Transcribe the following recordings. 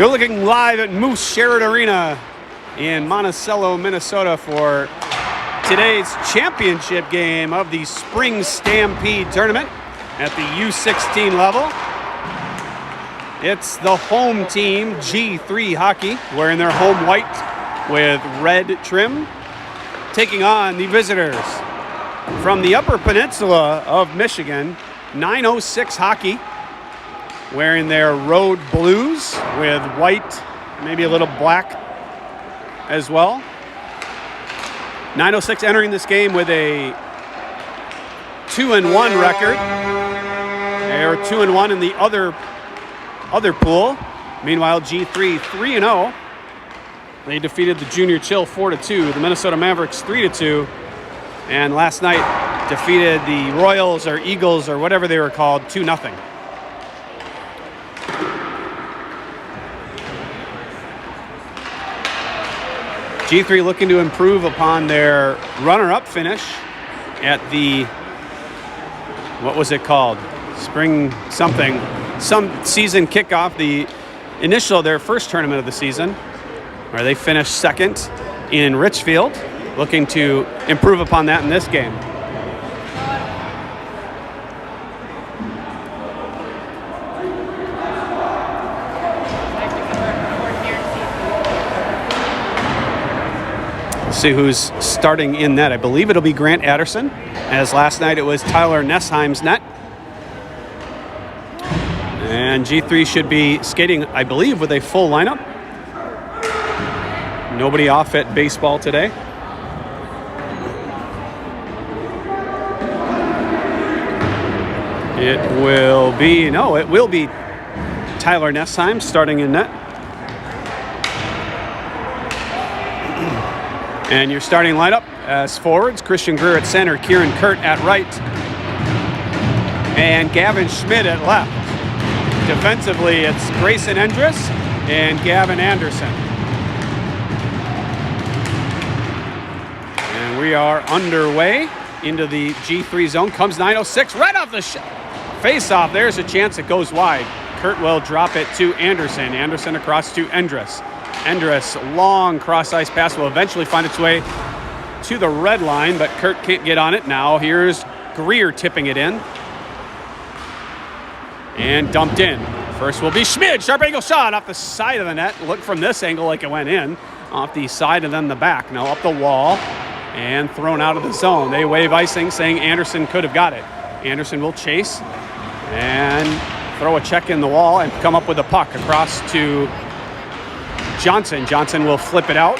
You're looking live at Moose Sherritt Arena in Monticello, Minnesota for today's championship game of the Spring Stampede tournament at the U16 level. It's the home team, G3 Hockey, wearing their home white with red trim, taking on the visitors from the Upper Peninsula of Michigan, 906 Hockey, wearing their road blues with white, maybe a little black as well. 906 entering this game with a 2-1 record. They are 2-1 in the other pool. Meanwhile, G3 3-0. They defeated the Junior Chill 4-2, the Minnesota Mavericks 3-2, and last night defeated the Royals or Eagles or whatever they were called 2-0. G3 looking to improve upon their runner-up finish at the, what was it called? Spring something. Some season kickoff, their first tournament of the season, where they finished second in Richfield, looking to improve upon that in this game. See who's starting in net. I believe it'll be Grant Adderson, as last night it was Tyler Nessheim's net. And G3 should be skating, I believe, with a full lineup. Nobody off at baseball today. It will be Tyler Nessheim starting in net. And your starting lineup as forwards, Christian Greer at center, Kieran Kurt at right, and Gavin Schmidt at left. Defensively, it's Grayson Endress and Gavin Anderson. And we are underway into the G3 zone. Comes 906 right off the face-off. There's a chance it goes wide. Kurt will drop it to Anderson. Anderson across to Endress. Endress, long cross-ice pass, will eventually find its way to the red line, but Kurt can't get on it. Now here's Greer tipping it in. And dumped in. First will be Schmid. Sharp angle shot off the side of the net. Looked from this angle like it went in. Off the side and then the back. Now up the wall and thrown out of the zone. They wave icing, saying Anderson could have got it. Anderson will chase and throw a check in the wall and come up with a puck across to Johnson. Johnson will flip it out.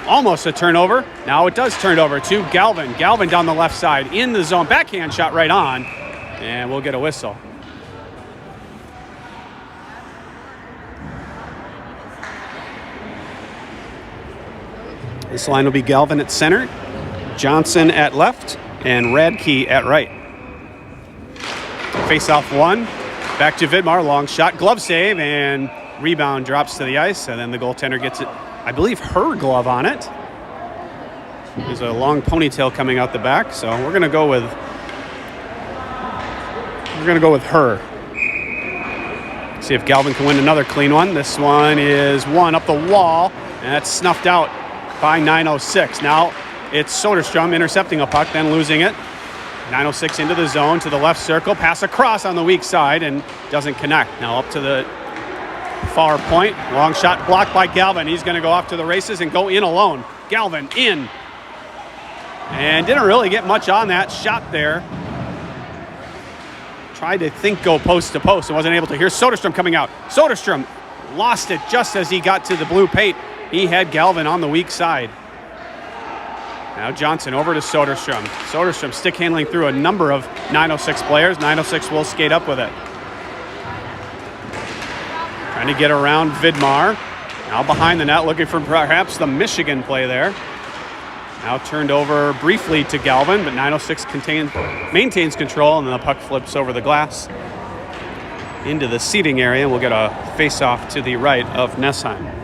Almost a turnover. Now it does turn over to Galvin. Galvin down the left side in the zone. Backhand shot right on. And we'll get a whistle. This line will be Galvin at center, Johnson at left, and Radke at right. Face-off one. Back to Vidmar. Long shot. Glove save and rebound drops to the ice, and then the goaltender gets it, I believe, her glove on it. There's a long ponytail coming out the back, so we're gonna go with her. See if Galvin can win another clean one. This one is one up the wall, and that's snuffed out by 906. Now it's Soderstrom intercepting a puck, then losing it. 906 into the zone to the left circle, pass across on the weak side and doesn't connect. Now up to the far point, long shot blocked by Galvin. He's going to go off to the races and go in alone. Galvin in. And didn't really get much on that shot there. Tried to go post to post and wasn't able to. Here's Soderstrom coming out. Soderstrom lost it just as he got to the blue paint. He had Galvin on the weak side. Now Johnson over to Soderstrom. Soderstrom stick handling through a number of 906 players. 906 will skate up with it. Trying to get around Vidmar. Now behind the net, looking for perhaps the Michigan play there. Now turned over briefly to Galvin, but 906 maintains control, and then the puck flips over the glass into the seating area. We'll get a face-off to the right of Nessheim.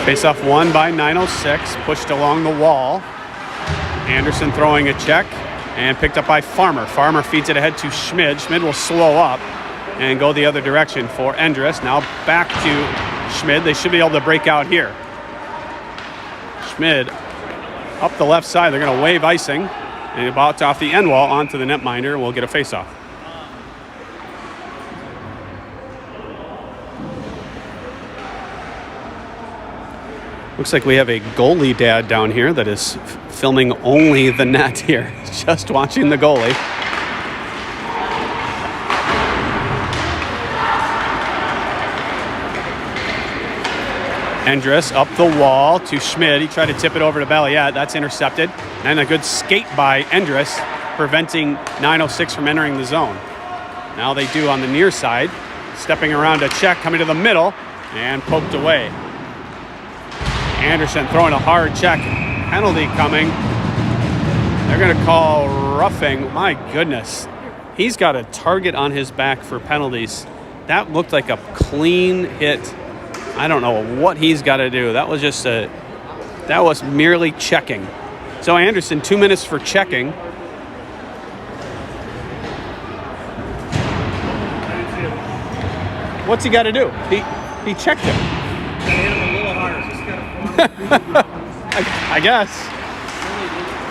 Face-off won by 906, pushed along the wall. Anderson throwing a check and picked up by Farmer. Farmer feeds it ahead to Schmid. Schmid will slow up and go the other direction for Endress. Now back to Schmid. They should be able to break out here. Schmid up the left side. They're going to wave icing. And about off the end wall onto the netminder. We'll get a face-off. Looks like we have a goalie dad down here that is filming only the net here, just watching the goalie. Endress up the wall to Schmid. He tried to tip it over to Balliet. That's intercepted. And a good skate by Endress, preventing 906 from entering the zone. Now they do on the near side. Stepping around to check, coming to the middle, and poked away. Anderson throwing a hard check. Penalty coming. They're going to call roughing. My goodness. He's got a target on his back for penalties. That looked like a clean hit. I don't know what he's got to do. That was merely checking. So Anderson, 2 minutes for checking. What's he got to do? He checked him. I guess.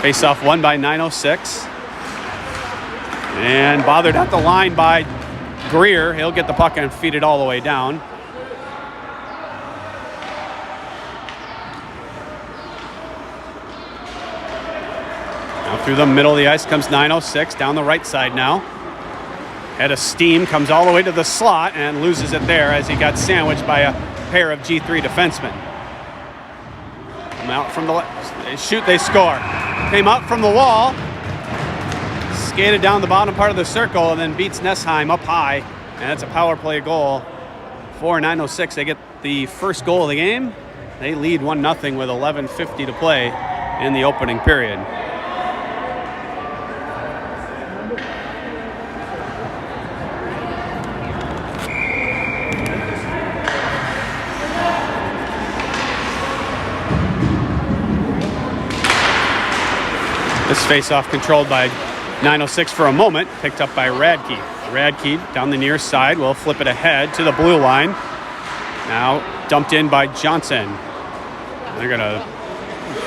Face-off won by 906. And bothered at the line by Greer. He'll get the puck and feed it all the way down. Now through the middle of the ice comes 906. Down the right side now. Head of steam, comes all the way to the slot and loses it there as he got sandwiched by a pair of G3 defensemen. Out from the left, they shoot, they score. Came up from the wall, skated down the bottom part of the circle, and then beats Nessheim up high, and that's a power play goal for 906. They get the first goal of the game. They lead 1-0 with 11:50 to play in the opening period. This face-off controlled by 906 for a moment, picked up by Radke. Radke down the near side will flip it ahead to the blue line. Now dumped in by Johnson. They're gonna,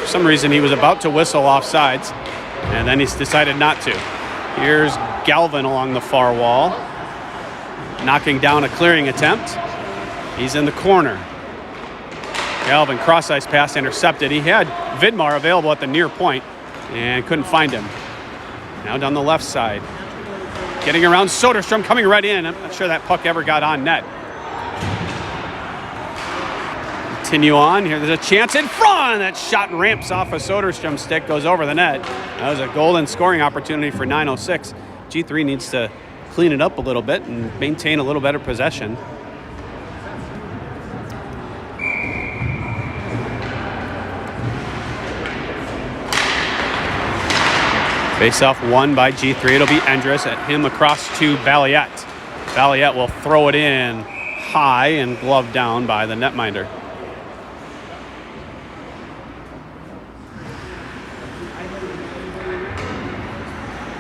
for some reason he was about to whistle offsides, and then he's decided not to. Here's Galvin along the far wall, knocking down a clearing attempt. He's in the corner. Galvin cross-ice pass intercepted. He had Vidmar available at the near point and couldn't find him. Now down the left side. Getting around Soderstrom, coming right in. I'm not sure that puck ever got on net. Continue on. Here there's a chance in front. That shot ramps off a Soderstrom stick, goes over the net. That was a golden scoring opportunity for 906. G3 needs to clean it up a little bit and maintain a little better possession. Face-off won by G3. It'll be Endress at him across to Balliet. Balliet will throw it in high and gloved down by the netminder.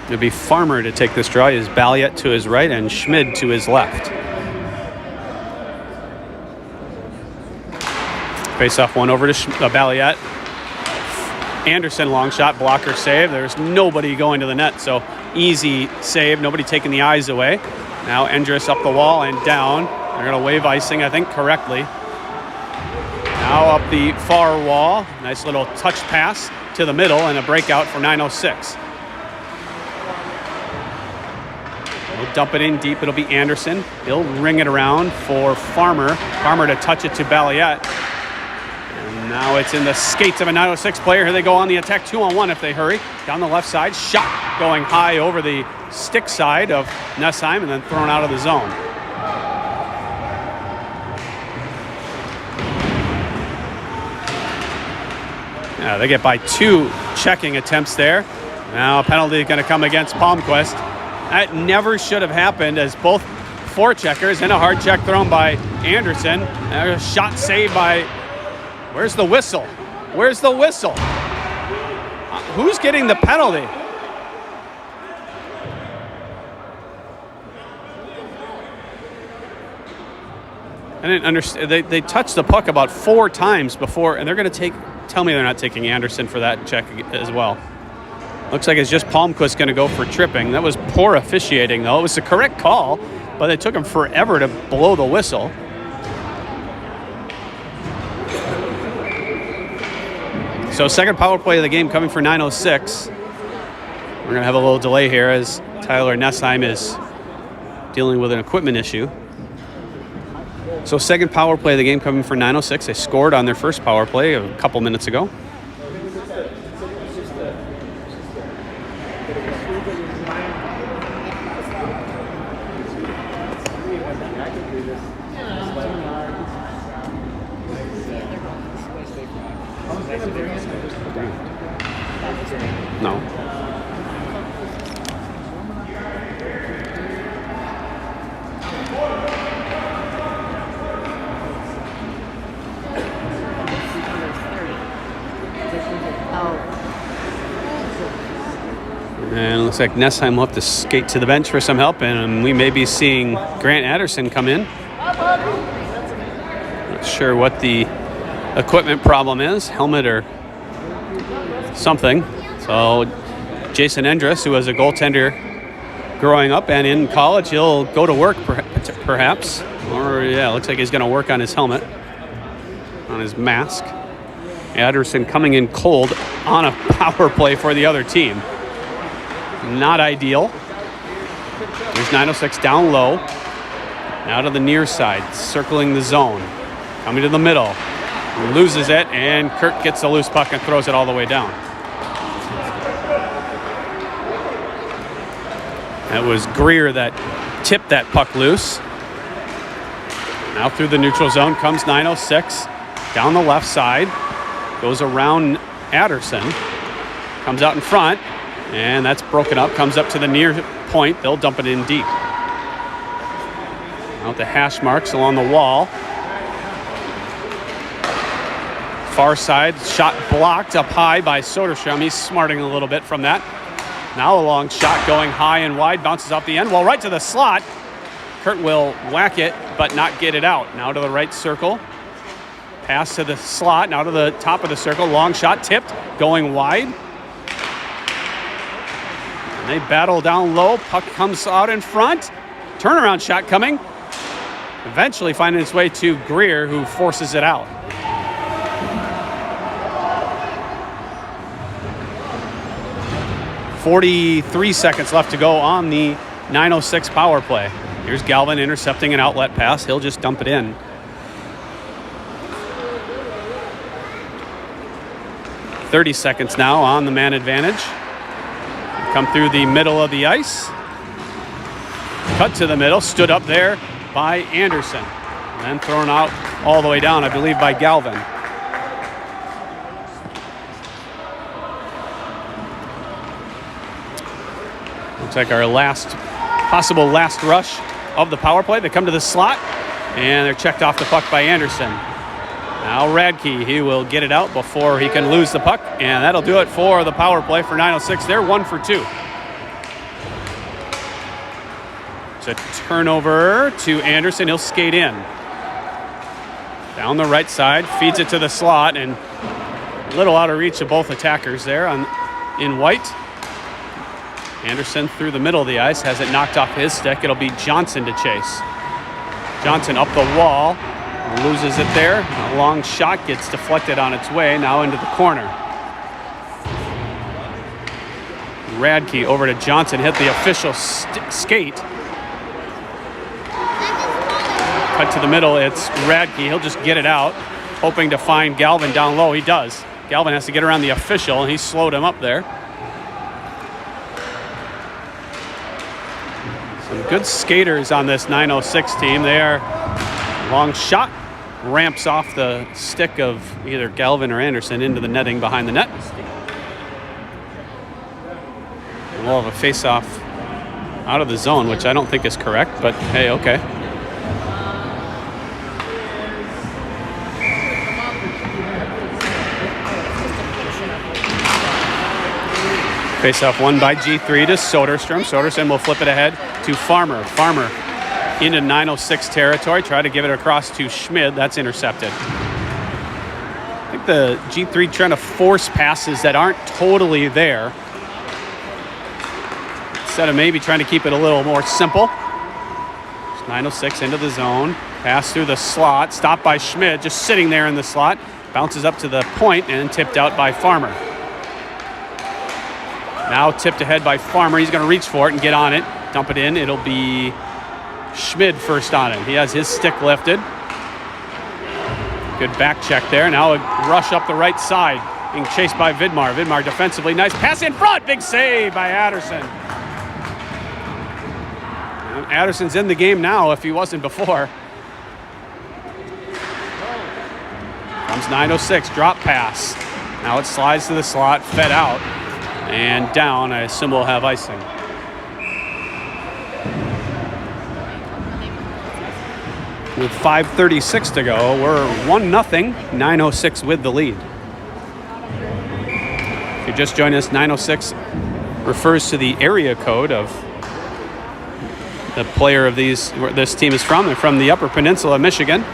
It'll be Farmer to take this draw. Is Balliet to his right and Schmid to his left. Face-off one over to Balliet. Anderson long shot, blocker save. There's nobody going to the net, so easy save. Nobody taking the eyes away. Now Endress up the wall and down. They're going to wave icing, I think, correctly. Now up the far wall. Nice little touch pass to the middle and a breakout for 906. They'll dump it in deep. It'll be Anderson. He'll ring it around for Farmer. Farmer to touch it to Balliet. Now it's in the skates of a 906 player. Here they go on the attack, 2-on-1 if they hurry. Down the left side, shot going high over the stick side of Nessheim and then thrown out of the zone. Yeah, they get by 2 checking attempts there. Now a penalty going to come against Palmquist. That never should have happened, as both forecheckers and a hard check thrown by Anderson. A shot saved by... Where's the whistle? Where's the whistle? Who's getting the penalty? I didn't understand. They touched the puck about 4 times before, and they're going to tell me they're not taking Anderson for that check as well. Looks like it's just Palmquist going to go for tripping. That was poor officiating, though. It was the correct call, but it took him forever to blow the whistle. So second power play of the game coming for 9:06. We're going to have a little delay here as Tyler Nessheim is dealing with an equipment issue. So second power play of the game coming for 9:06. They scored on their first power play a couple minutes ago. No. And it looks like Nessheim will have to skate to the bench for some help, and we may be seeing Grant Anderson come in. Not sure what the equipment problem is, helmet or something. So Jason Endress, who was a goaltender growing up and in college, he'll go to work perhaps. Or yeah, looks like he's going to work on his helmet, on his mask. Anderson coming in cold on a power play for the other team. Not ideal. There's 9:06 down low. Now to the near side, circling the zone. Coming to the middle. Loses it, and Kirk gets the loose puck and throws it all the way down. That was Greer that tipped that puck loose. Now through the neutral zone comes 9:06. Down the left side. Goes around Anderson. Comes out in front. And that's broken up. Comes up to the near point. They'll dump it in deep. Out the hash marks along the wall. Far side, shot blocked up high by Soderstrom. He's smarting a little bit from that. Now a long shot going high and wide. Bounces off the end. Well, right to the slot. Kurt will whack it, but not get it out. Now to the right circle. Pass to the slot. Now to the top of the circle. Long shot tipped. Going wide. They battle down low. Puck comes out in front. Turnaround shot coming. Eventually finding its way to Greer, who forces it out. .43 seconds left to go on the 9:06 power play. Here's Galvin intercepting an outlet pass. He'll just dump it in. .30 seconds now on the man advantage. Come through the middle of the ice. Cut to the middle. Stood up there by Anderson. And then thrown out all the way down, I believe, by Galvin. Looks like our possible last rush of the power play. They come to the slot, and they're checked off the puck by Anderson. Now Radke, he will get it out before he can lose the puck, and that'll do it for the power play for 9:06. They're 1 for 2. It's a turnover to Anderson. He'll skate in. Down the right side, feeds it to the slot, and a little out of reach of both attackers there in white. Anderson through the middle of the ice, has it knocked off his stick. It'll be Johnson to chase. Johnson up the wall. Loses it there. A long shot gets deflected on its way, now into the corner. Radke over to Johnson, hit the official skate. Cut to the middle, it's Radke. He'll just get it out, hoping to find Galvin down low. He does. Galvin has to get around the official, and he slowed him up there. Some good skaters on this 9:06 team. They are long shot. Ramps off the stick of either Galvin or Anderson into the netting behind the net. And we'll have a face-off out of the zone, which I don't think is correct, but hey, okay. Face-off won by G3 to Soderstrom. Soderstrom will flip it ahead to Farmer. Farmer into 906 territory. Try to give it across to Schmid. That's intercepted. I think the G3 trying to force passes that aren't totally there, instead of maybe trying to keep it a little more simple. 906 into the zone. Pass through the slot. Stopped by Schmid, just sitting there in the slot. Bounces up to the point and tipped out by Farmer. Now tipped ahead by Farmer. He's going to reach for it and get on it. Dump it in. It'll be Schmid first on it. He has his stick lifted. Good back check there. Now a rush up the right side. Being chased by Vidmar. Vidmar defensively. Nice pass in front. Big save by Adderson. And Adderson's in the game now if he wasn't before. Comes 906. Drop pass. Now it slides to the slot. Fed out. And down. I assume we'll have icing. With 5:36 to go, we're 1-0, 906 with the lead. If you just joined us, 906 refers to the area code of the player of where this team is from. They're from the Upper Peninsula of Michigan.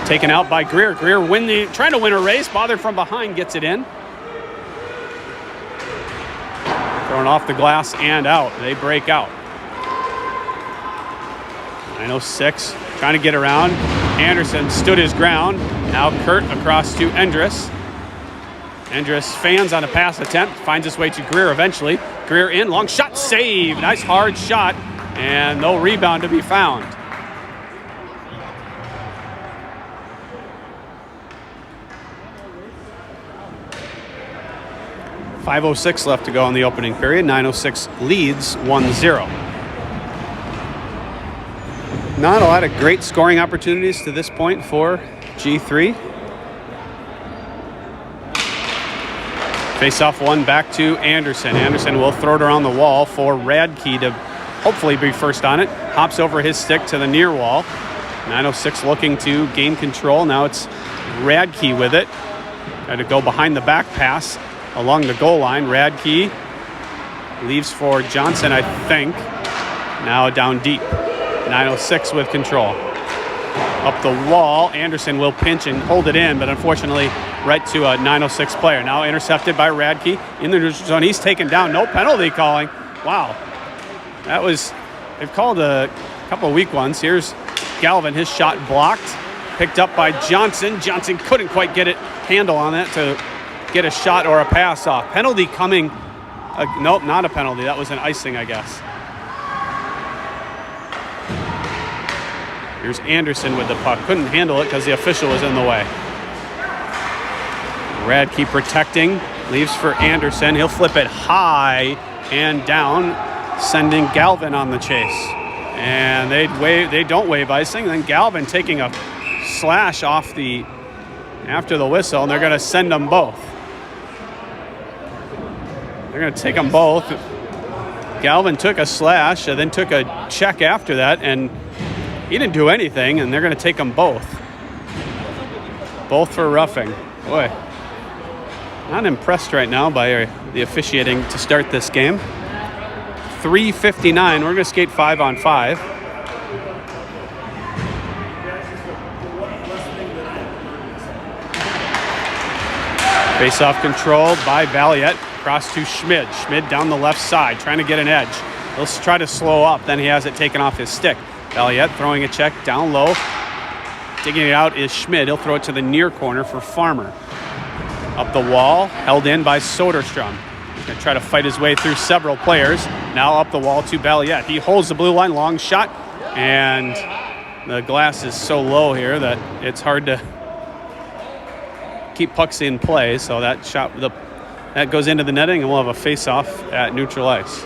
Taken out by Greer. Greer trying to win a race, bothered from behind, gets it in. Thrown off the glass and out. They break out. 906 trying to get around. Anderson stood his ground. Now Kurt across to Endress. Endress fans on a pass attempt. Finds his way to Greer eventually. Greer in. Long shot. Save. Nice hard shot. And no rebound to be found. .506 left to go in the opening period. 906 leads 1-0. Not a lot of great scoring opportunities to this point for G3. Face-off one back to Anderson. Anderson will throw it around the wall for Radke to hopefully be first on it. Hops over his stick to the near wall. 906 looking to gain control. Now it's Radke with it. Got to go behind the back pass along the goal line. Radke leaves for Johnson, I think. Now down deep. 906 with control. Up the wall, Anderson will pinch and hold it in, but unfortunately right to a 906 player. Now intercepted by Radke in the neutral zone. He's taken down. No penalty calling. Wow. They've called a couple of weak ones. Here's Galvin, his shot blocked. Picked up by Johnson. Johnson couldn't quite get handle on that to get a shot or a pass off. Penalty coming. Nope, not a penalty. That was an icing, I guess. Here's Anderson with the puck. Couldn't handle it because the official was in the way. Radke protecting. Leaves for Anderson. He'll flip it high and down, sending Galvin on the chase. And they don't wave icing. Then Galvin taking a slash off after the whistle, and they're going to send them both. They're going to take them both. Galvin took a slash and then took a check after that, and he didn't do anything, and they're going to take them both. Both for roughing. Boy, not impressed right now by the officiating to start this game. 3:59. We're going to skate 5-on-5. Face-off controlled by Valiette. Across to Schmid. Schmid down the left side, trying to get an edge. He'll try to slow up, then he has it taken off his stick. Valiette throwing a check down low. Digging it out is Schmid. He'll throw it to the near corner for Farmer. Up the wall, held in by Soderstrom. He's going to try to fight his way through several players. Now up the wall to Valiette. He holds the blue line, long shot, and the glass is so low here that it's hard to keep pucks in play. So that shot, that goes into the netting, and we'll have a face-off at neutral ice.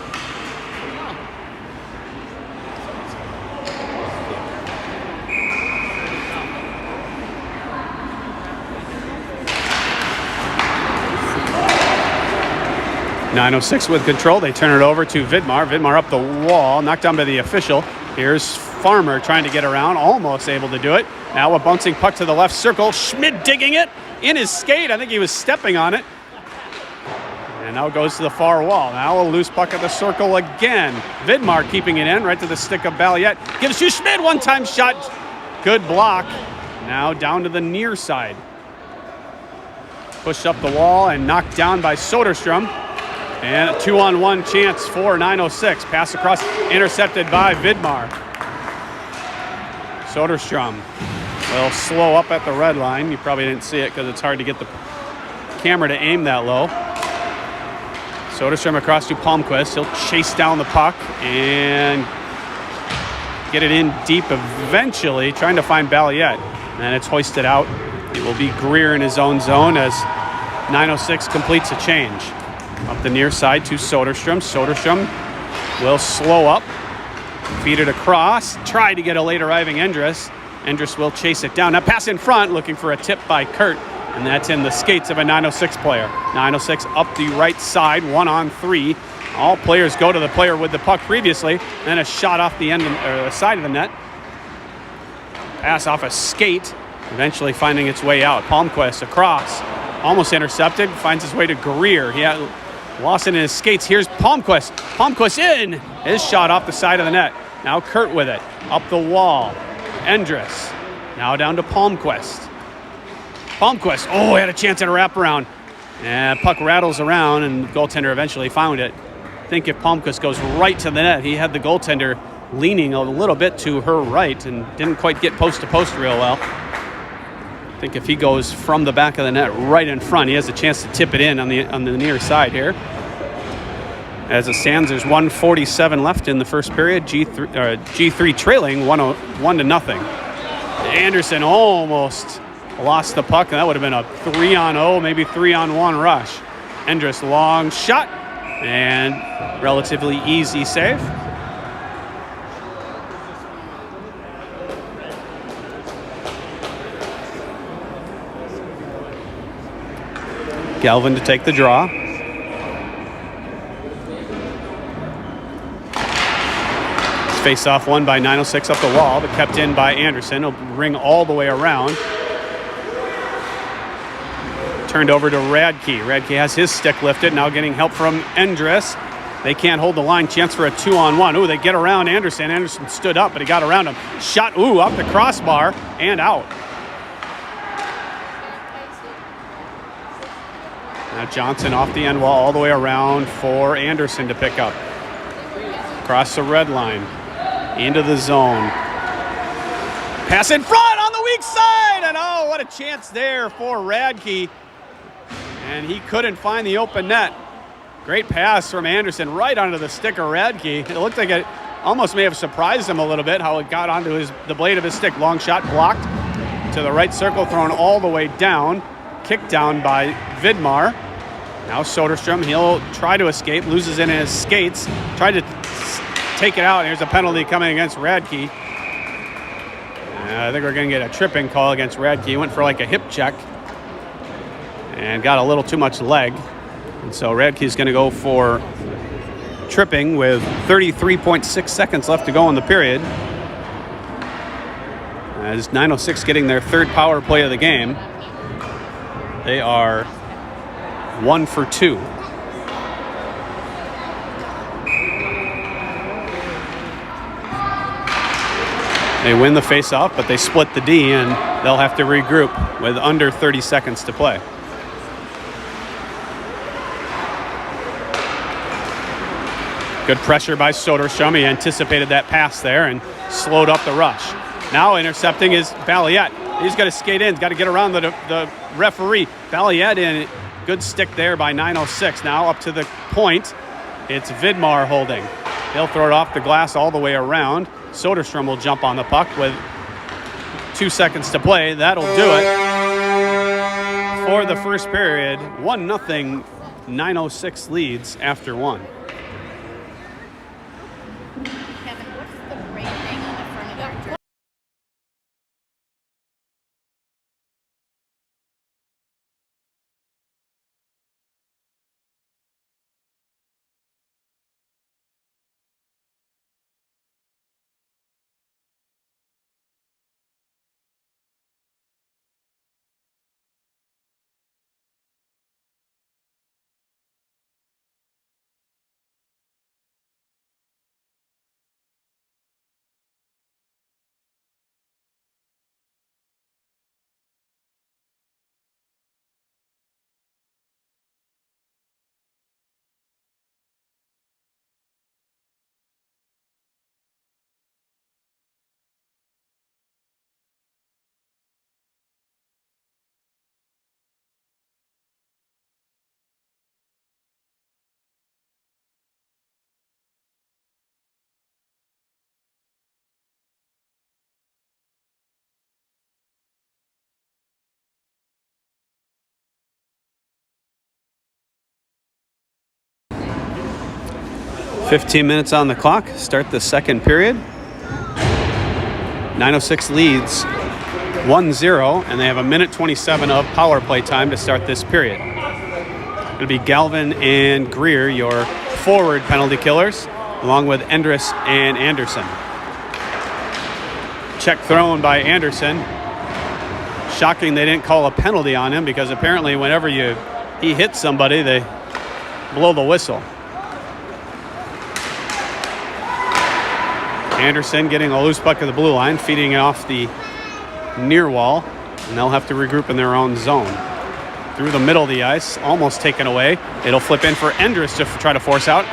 .906 with control. They turn it over to Vidmar. Vidmar up the wall, knocked down by the official. Here's Farmer trying to get around, almost able to do it. Now a bouncing puck to the left circle. Schmid digging it in his skate. I think he was stepping on it. And now goes to the far wall. Now a loose puck at the circle again. Vidmar keeping it in right to the stick of Balliet. Gives to Schmid, one-time shot. Good block. Now down to the near side. Pushed up the wall and knocked down by Soderstrom. And a 2-on-1 chance for 906. Pass across, intercepted by Vidmar. Soderstrom will slow up at the red line. You probably didn't see it because it's hard to get the camera to aim that low. Soderstrom across to Palmquist. He'll chase down the puck and get it in deep eventually, trying to find Balliet. And it's hoisted out. It will be Greer in his own zone as 906 completes a change. Up the near side to Soderstrom. Soderstrom will slow up, feed it across, try to get a late arriving Endress. Endress will chase it down. Now pass in front, looking for a tip by Kurt. And that's in the skates of a 906 player. 906 up the right side, 1-on-3. All players go to the player with the puck previously. Then a shot off the end or the side of the net. Pass off a skate, eventually finding its way out. Palmquist across, almost intercepted, finds his way to Greer. He had lost it in his skates. Here's Palmquist. Palmquist in. His shot off the side of the net. Now Kurt with it. Up the wall. Endress. Now down to Palmquist. Palmquist, had a chance at a wraparound. And puck rattles around, and the goaltender eventually found it. I think if Palmquist goes right to the net, he had the goaltender leaning a little bit to her right and didn't quite get post to post real well. I think if he goes from the back of the net right in front, he has a chance to tip it in on the near side here. As it stands, there's 1:47 left in the first period. G3 trailing 1-0. Anderson almost lost the puck, and that would have been a 3-on-0, maybe 3-on-1 rush. Endress, long shot, and relatively easy save. Galvin to take the draw. Face-off won by 906 up the wall, but kept in by Anderson. He'll ring all the way around. Turned over to Radke. Radke has his stick lifted, now getting help from Endress. They can't hold the line. Chance for a 2-on-1. They get around Anderson. Anderson stood up, but he got around him. Shot, off the crossbar and out. Now Johnson off the end wall all the way around for Anderson to pick up. Across the red line. Into the zone. Pass in front on the weak side. And what a chance there for Radke. And he couldn't find the open net. Great pass from Anderson right onto the stick of Radke. It looked like it almost may have surprised him a little bit how it got onto the blade of his stick. Long shot blocked to the right circle, thrown all the way down. Kicked down by Vidmar. Now Soderstrom, he'll try to escape, loses in his skates. Tried to take it out. Here's a penalty coming against Radke. I think we're going to get a tripping call against Radke. He went for like a hip check and got a little too much leg. And so Radke's going to go for tripping with 33.6 seconds left to go in the period. As 906 getting their third power play of the game. They are 1 for 2. They win the face-off, but they split the D, and they'll have to regroup with under 30 seconds to play. Good pressure by Soderstrom. He anticipated that pass there and slowed up the rush. Now intercepting is Balliet. He's got to skate in. He's got to get around the referee. Balliet in. Good stick there by 906. Now up to the point. It's Vidmar holding. He'll throw it off the glass all the way around. Soderstrom will jump on the puck with 2 seconds to play. That'll do it for the first period. 1-0. 906 leads after 1. 15 minutes on the clock. Start the second period. 906 leads 1-0, and they have a minute 27 of power play time to start this period. It'll be Galvin and Greer, your forward penalty killers, along with Endress and Anderson. Check thrown by Anderson. Shocking they didn't call a penalty on him, because apparently whenever he hits somebody, they blow the whistle. Anderson getting a loose puck at the blue line, feeding it off the near wall, and they'll have to regroup in their own zone. Through the middle of the ice, almost taken away. It'll flip in for Endress to try to force out.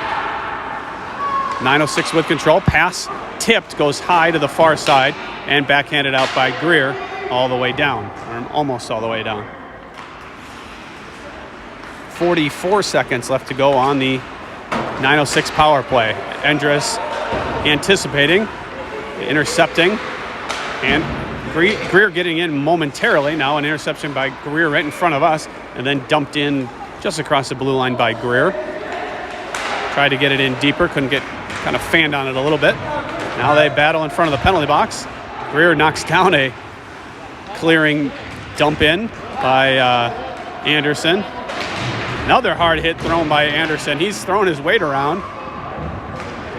906 with control. Pass tipped, goes high to the far side, and backhanded out by Greer all the way down, or almost all the way down. 44 seconds left to go on the 906 power play. Endress anticipating, intercepting, and Greer getting in momentarily. Now an interception by Greer right in front of us, and then dumped in just across the blue line by Greer. Tried to get it in deeper, couldn't get, kind of fanned on it a little bit. Now they battle in front of the penalty box. Greer knocks down a clearing dump in by Anderson. Another hard hit thrown by Anderson. He's thrown his weight around,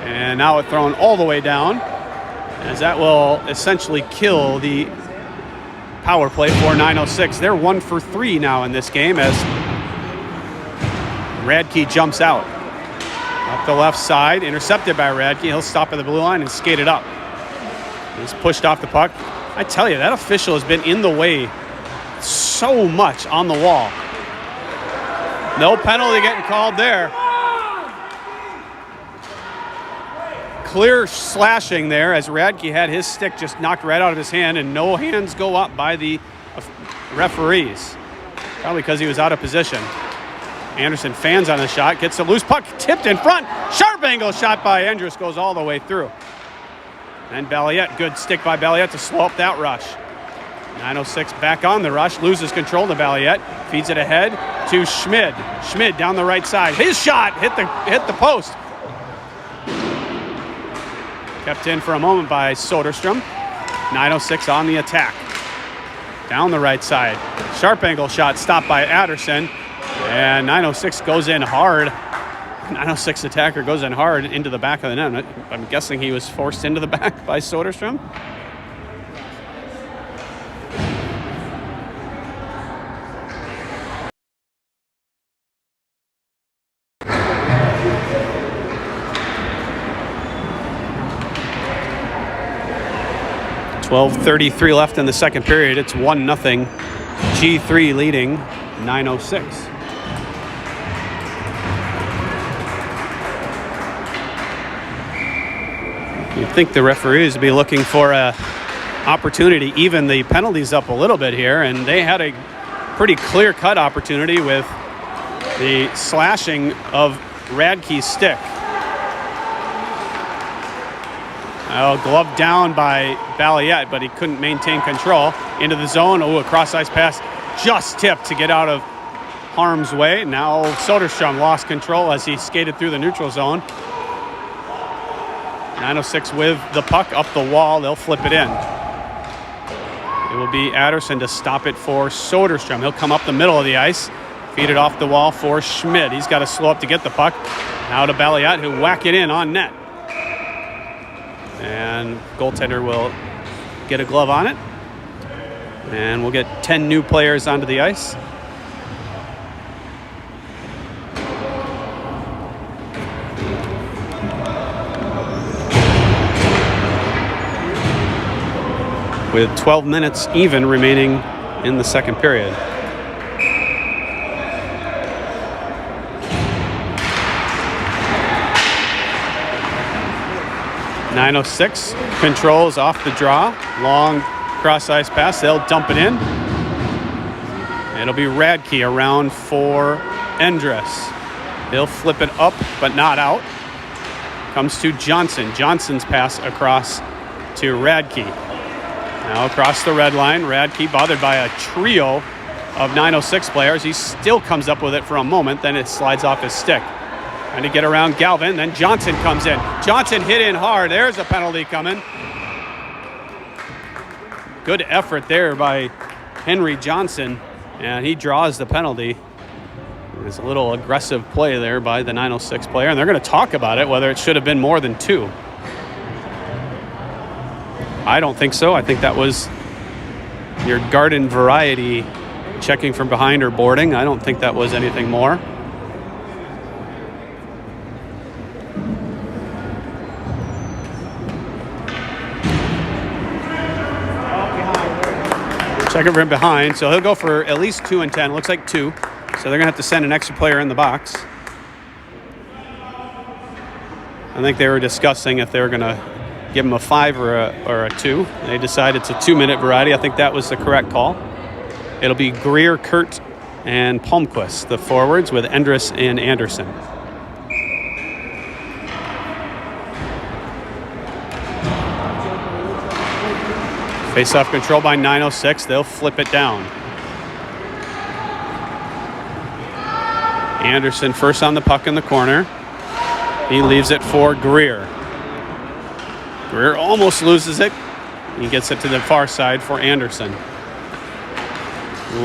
and now it's thrown all the way down, as that will essentially kill the power play for 906. They're 1 for 3 now in this game, as Radke jumps out. Up the left side, intercepted by Radke. He'll stop at the blue line and skate it up. He's pushed off the puck. I tell you, that official has been in the way so much on the wall. No penalty getting called there. Clear slashing there, as Radke had his stick just knocked right out of his hand, and no hands go up by the referees. Probably because he was out of position. Anderson fans on the shot, gets a loose puck, tipped in front. Sharp angle shot by Endress, goes all the way through. And Balliet, good stick by Balliet to slow up that rush. 906 back on the rush, loses control to Balliet, feeds it ahead to Schmid. Schmid down the right side. His shot hit the post. Kept in for a moment by Soderstrom. 906 on the attack. Down the right side. Sharp angle shot stopped by Adderson. And 906 goes in hard. 906 attacker goes in hard into the back of the net. I'm guessing he was forced into the back by Soderstrom. .33 left in the second period. It's 1-0. G3 leading 906. You'd think the referees would be looking for a opportunity to even the penalties up a little bit here, and they had a pretty clear-cut opportunity with the slashing of Radke's stick. Glove down by Balliet, but he couldn't maintain control. Into the zone. A cross-ice pass just tipped to get out of harm's way. Now Soderstrom lost control as he skated through the neutral zone. 906 with the puck up the wall. They'll flip it in. It will be Adderson to stop it for Soderstrom. He'll come up the middle of the ice, feed it off the wall for Schmid. He's got to slow up to get the puck. Now to Balliet, who whack it in on net. And goaltender will get a glove on it. And we'll get 10 new players onto the ice. With 12 minutes even remaining in the second period. .906 controls off the draw. Long cross-ice pass. They'll dump it in. It'll be Radke around for Endress. They'll flip it up, but not out. Comes to Johnson. Johnson's pass across to Radke. Now across the red line. Radke bothered by a trio of 906 players. He still comes up with it for a moment. Then it slides off his stick. Trying to get around Galvin. Then Johnson comes in. Johnson hit in hard. There's a penalty coming. Good effort there by Henry Johnson, and he draws the penalty. There's a little aggressive play there by the 906 player, and they're going to talk about it, whether it should have been more than 2. I don't think so. I think that was your garden variety checking from behind or boarding. I don't think that was anything more. Checking from behind, so he'll go for at least 2 and 10. Looks like 2. So they're going to have to send an extra player in the box. I think they were discussing if they were going to give him a 5 or a 2. They decided it's a 2-minute variety. I think that was the correct call. It'll be Greer, Kurt, and Palmquist, the forwards, with Endress and Anderson. Face-off control by 906. They'll flip it down. Anderson first on the puck in the corner. He leaves it for Greer. Greer almost loses it. He gets it to the far side for Anderson.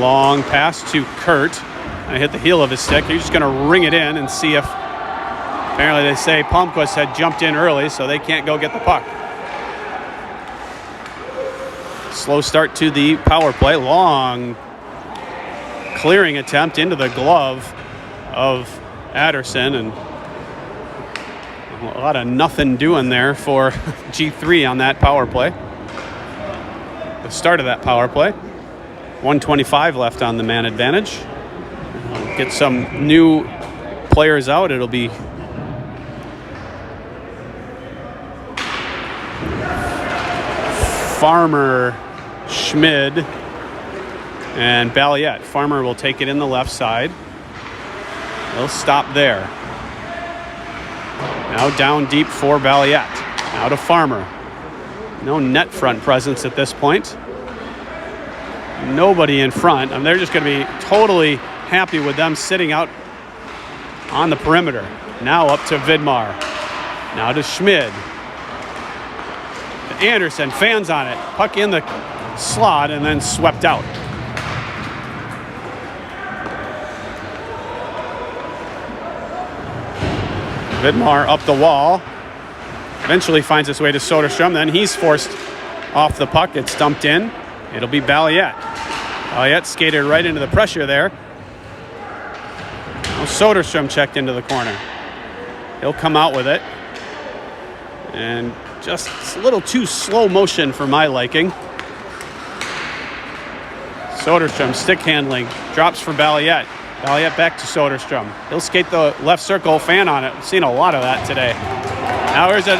Long pass to Kurt. I hit the heel of his stick. He's just going to ring it in and see if... Apparently they say Palmquist had jumped in early, so they can't go get the puck. Slow start to the power play. Long clearing attempt into the glove of Adderson, and a lot of nothing doing there for G3 on that power play. The start of that power play. 1:25 left on the man advantage. Get some new players out. It'll be Farmer, Schmid, and Balliet. Farmer will take it in the left side. They'll stop there. Now down deep for Balliet. Now to Farmer. No net front presence at this point. Nobody in front. I mean, they're just going to be totally happy with them sitting out on the perimeter. Now up to Vidmar. Now to Schmid. Anderson, fans on it. Puck in the slot and then swept out. Vidmar up the wall. Eventually finds his way to Soderstrom. Then he's forced off the puck. It's dumped in. It'll be Balliet. Balliet skated right into the pressure there. Now Soderstrom checked into the corner. He'll come out with it. And just a little too slow motion for my liking. Soderstrom, stick handling, drops for Balliet. Balliet back to Soderstrom. He'll skate the left circle, fan on it. We've seen a lot of that today. Now here's a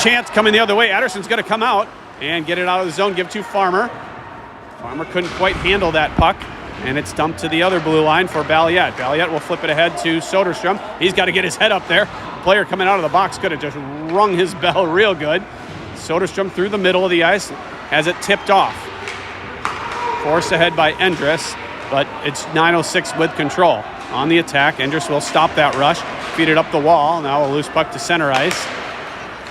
chance coming the other way. Adderson's going to come out and get it out of the zone, give to Farmer. Farmer couldn't quite handle that puck, and it's dumped to the other blue line for Balliet. Balliet will flip it ahead to Soderstrom. He's got to get his head up there. The player coming out of the box could have just rung his bell real good. Soderstrom through the middle of the ice, has it tipped off. Forced ahead by Endress, but it's 906 with control. On the attack, Endress will stop that rush, feed it up the wall. Now a loose puck to center ice.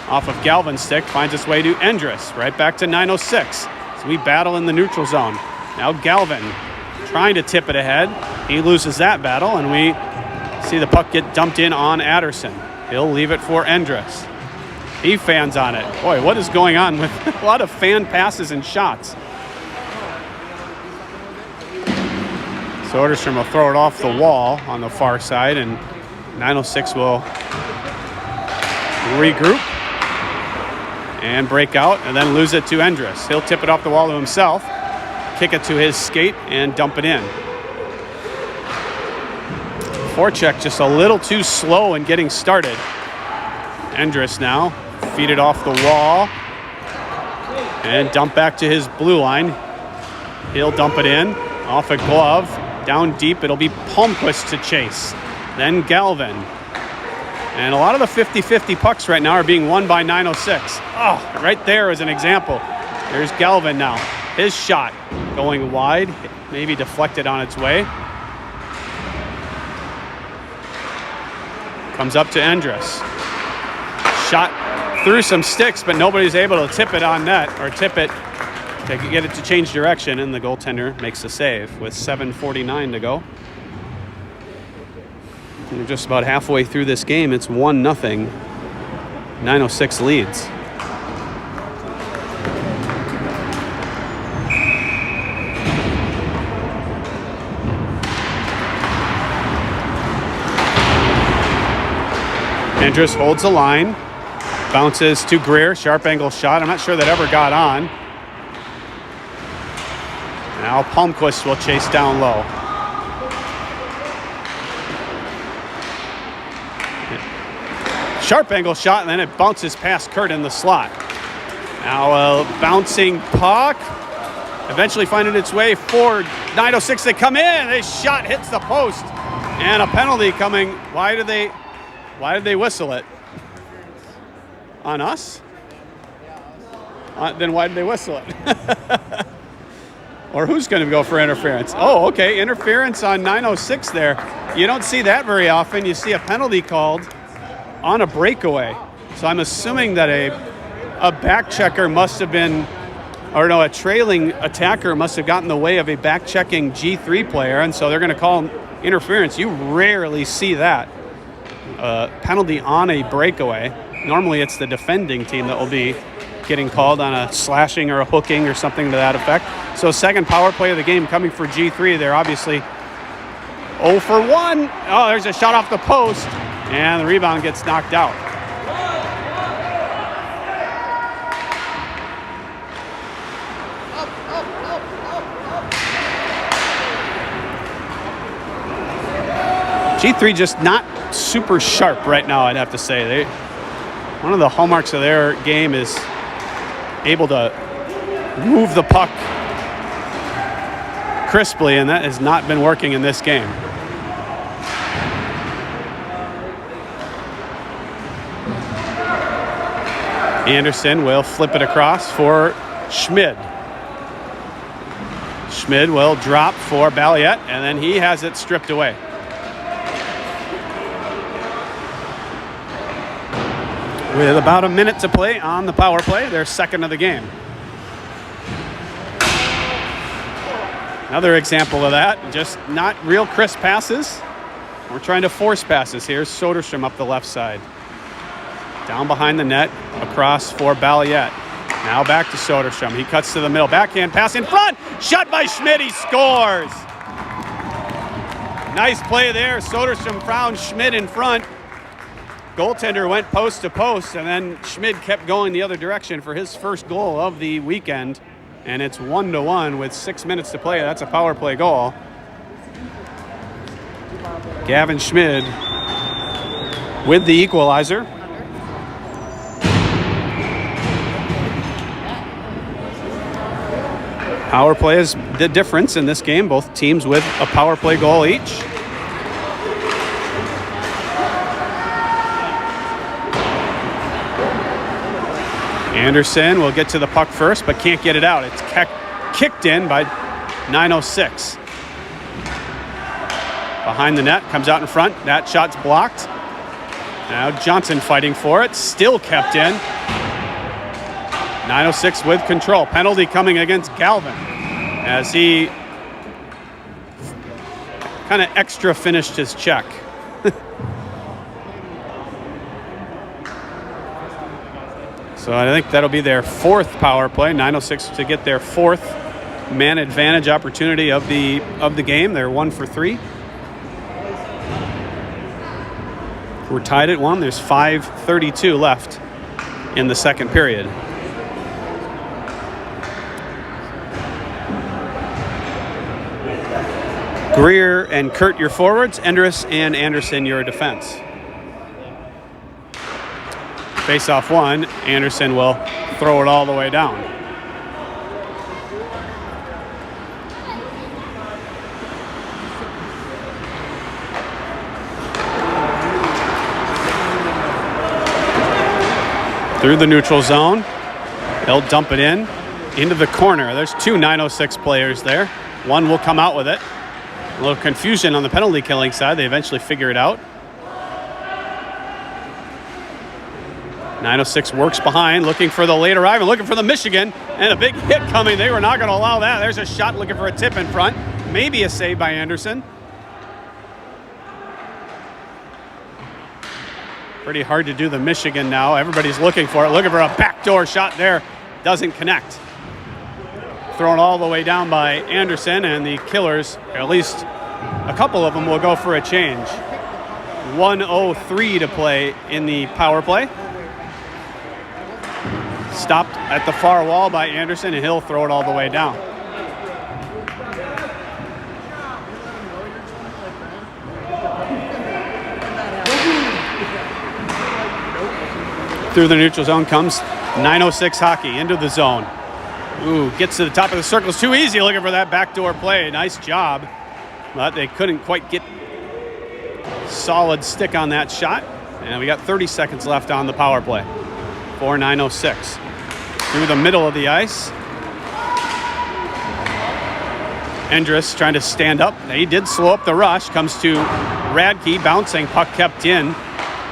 Off of Galvin's stick, finds its way to Endress. Right back to 906. So we battle in the neutral zone. Now Galvin trying to tip it ahead. He loses that battle, and we see the puck get dumped in on Adderson. He'll leave it for Endress. He fans on it. Boy, what is going on with a lot of fan passes and shots? Soderstrom will throw it off the wall on the far side, and 906 will regroup and break out and then lose it to Endress. He'll tip it off the wall to himself, kick it to his skate, and dump it in. Forecheck just a little too slow in getting started. Endress now, feed it off the wall and dump back to his blue line. He'll dump it in, off a glove, down deep. It'll be Palmquist to chase. Then Galvin. And a lot of the 50-50 pucks right now are being won by 906. Oh, right there is an example. There's Galvin now. His shot going wide, maybe deflected on its way. Comes up to Endress. Shot through some sticks, but nobody's able to tip it on net, or tip it to get it to change direction, and the goaltender makes a save with 7:49 to go. We're just about halfway through this game. It's 1-0. 906 leads. Endress holds the line, bounces to Greer, sharp angle shot. I'm not sure that ever got on. Now Palmquist will chase down low. Sharp angle shot, and then it bounces past Kurt in the slot. Now a bouncing puck, eventually finding its way for 906. They come in, this shot hits the post, and a penalty coming. Why did they whistle it? On us? Then why did they whistle it? Or who's going to go for interference? Oh, okay, interference on 906 there. You don't see that very often. You see a penalty called on a breakaway. So I'm assuming that a back checker must have been, or no, a trailing attacker must have gotten in the way of a back checking G3 player, and so they're going to call interference. You rarely see that. Penalty on a breakaway. Normally it's the defending team that will be getting called on a slashing or a hooking or something to that effect. So second power play of the game coming for G3. They're obviously 0 for 1. Oh, there's a shot off the post, and the rebound gets knocked out. G3 just not super sharp right now, I'd have to say. One of the hallmarks of their game is able to move the puck crisply, and that has not been working in this game. Anderson will flip it across for Schmid. Schmid will drop for Balliet, and then he has it stripped away. With about a minute to play on the power play, their second of the game. Another example of that, just not real crisp passes. We're trying to force passes here. Soderstrom up the left side. Down behind the net, across for Balliet. Now back to Soderstrom. He cuts to the middle. Backhand pass in front. Shot by Schmid. He scores. Nice play there. Soderstrom found Schmid in front. Goaltender went post to post, and then Schmid kept going the other direction for his first goal of the weekend. And it's 1-1 with 6 minutes to play. That's a power play goal. Gavin Schmid with the equalizer. Power play is the difference in this game. Both teams with a power play goal each. Anderson will get to the puck first, but can't get it out. It's kicked in by 906. Behind the net, comes out in front. That shot's blocked. Now Johnson fighting for it, still kept in. 906 with control. Penalty coming against Galvin as he kind of extra finished his check. So I think that'll be their fourth power play. 906 to get their fourth man advantage opportunity of the game. They're 1 for 3. We're tied at 1. There's 5:32 left in the second period. Greer and Kurt, your forwards. Endress and Anderson, your defense. Face-off one, Anderson will throw it all the way down. Through the neutral zone, they'll dump it into the corner. There's 2 906 players there. One will come out with it. A little confusion on the penalty killing side. They eventually figure it out. 906 works behind, looking for the late arrival, looking for the Michigan, and a big hit coming. They were not going to allow that. There's a shot looking for a tip in front. Maybe a save by Anderson. Pretty hard to do the Michigan now. Everybody's looking for it, looking for a backdoor shot there. Doesn't connect. Thrown all the way down by Anderson, and the Killers, at least a couple of them, will go for a change. 1:03 to play in the power play. Stopped at the far wall by Anderson, and he'll throw it all the way down. Through the neutral zone comes 906 Hockey into the zone. Ooh, gets to the top of the circle. It's too easy, looking for that backdoor play. Nice job, but they couldn't quite get solid stick on that shot. And we got 30 seconds left on the power play for 906. Through the middle of the ice. Endress trying to stand up. He did slow up the rush. Comes to Radke, bouncing, puck kept in.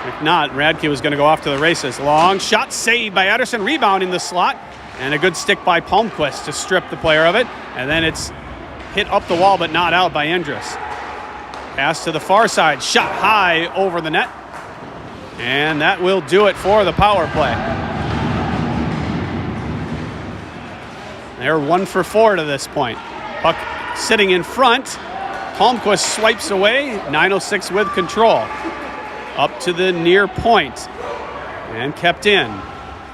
If not, Radke was going to go off to the races. Long shot saved by Ederson, rebound in the slot, and a good stick by Palmquist to strip the player of it. And then it's hit up the wall but not out by Endress. Pass to the far side, shot high over the net. And that will do it for the power play. They're 1 for 4 to this point. Puck sitting in front. Palmquist swipes away. 906 with control. Up to the near point and kept in.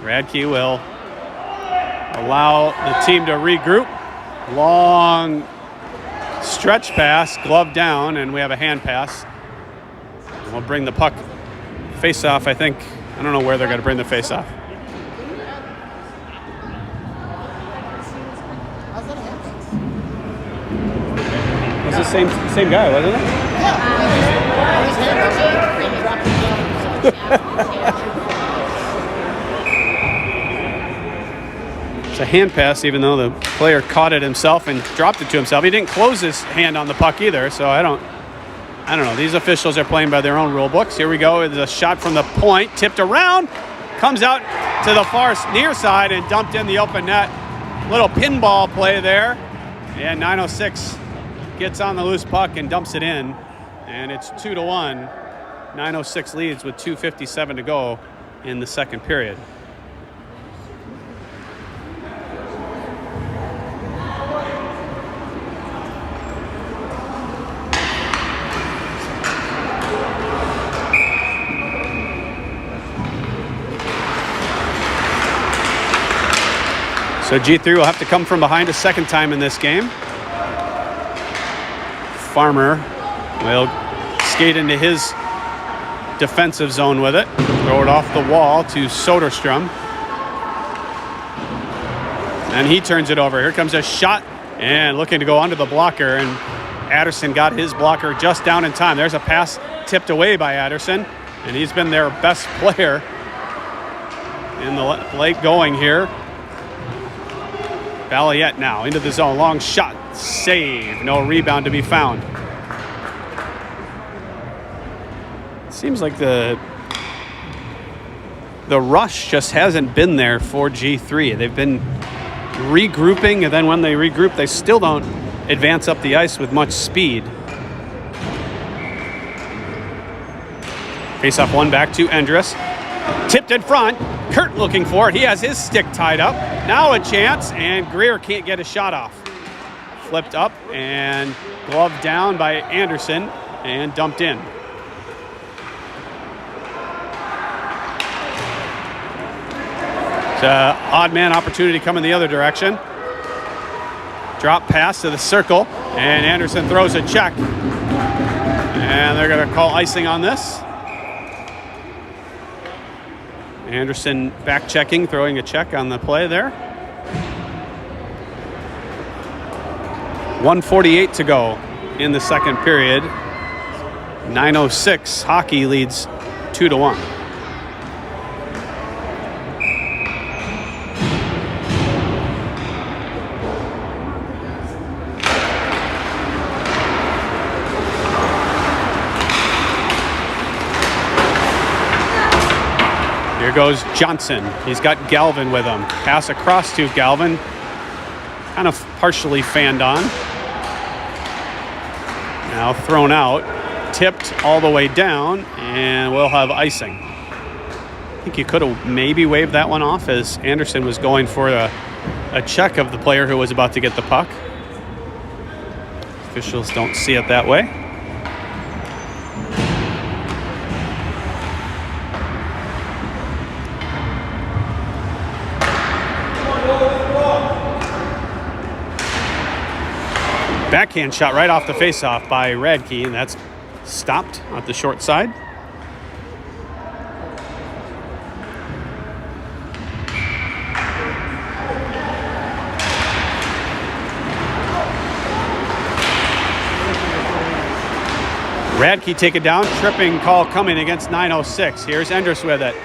Radke will allow the team to regroup. Long stretch pass, glove down, and we have a hand pass. And we'll bring the puck face off, I think. I don't know where they're going to bring the face off. It was the same guy, wasn't it? It's a hand pass, even though the player caught it himself and dropped it to himself. He didn't close his hand on the puck either, so I don't know. These officials are playing by their own rule books. Here we go. It's a shot from the point, tipped around, comes out to the far near side and dumped in the open net. Little pinball play there, and 906 gets on the loose puck and dumps it in, and it's 2-1. 906 leads with 2:57 to go in the second period. So G3 will have to come from behind a second time in this game. Farmer will skate into his defensive zone with it. Throw it off the wall to Soderstrom. And he turns it over. Here comes a shot and looking to go under the blocker. And Adderson got his blocker just down in time. There's a pass tipped away by Adderson. And he's been their best player in the late going here. Valiette now into the zone. Long shot. Save. No rebound to be found. Seems like the rush just hasn't been there for G3. They've been regrouping, and then when they regroup, they still don't advance up the ice with much speed. Face-off one back to Endress. Tipped in front. Kurt looking for it. He has his stick tied up. Now a chance, and Greer can't get a shot off. Flipped up and gloved down by Anderson and dumped in. It's an odd man opportunity coming the other direction. Drop pass to the circle, and Anderson throws a check. And they're going to call icing on this. Anderson back checking, throwing a check on the play there. 1:48 to go in the second period. 906 Hockey leads 2-1. Here goes Johnson. He's got Galvin with him. Pass across to Galvin. Kind of partially fanned on. Now thrown out. Tipped all the way down, and we'll have icing. I think you could have maybe waved that one off as Anderson was going for a check of the player who was about to get the puck. Officials don't see it that way. Backhand shot right off the faceoff by Radke, and that's stopped at the short side. Radke take it down. Tripping call coming against 906. Here's Endress with it.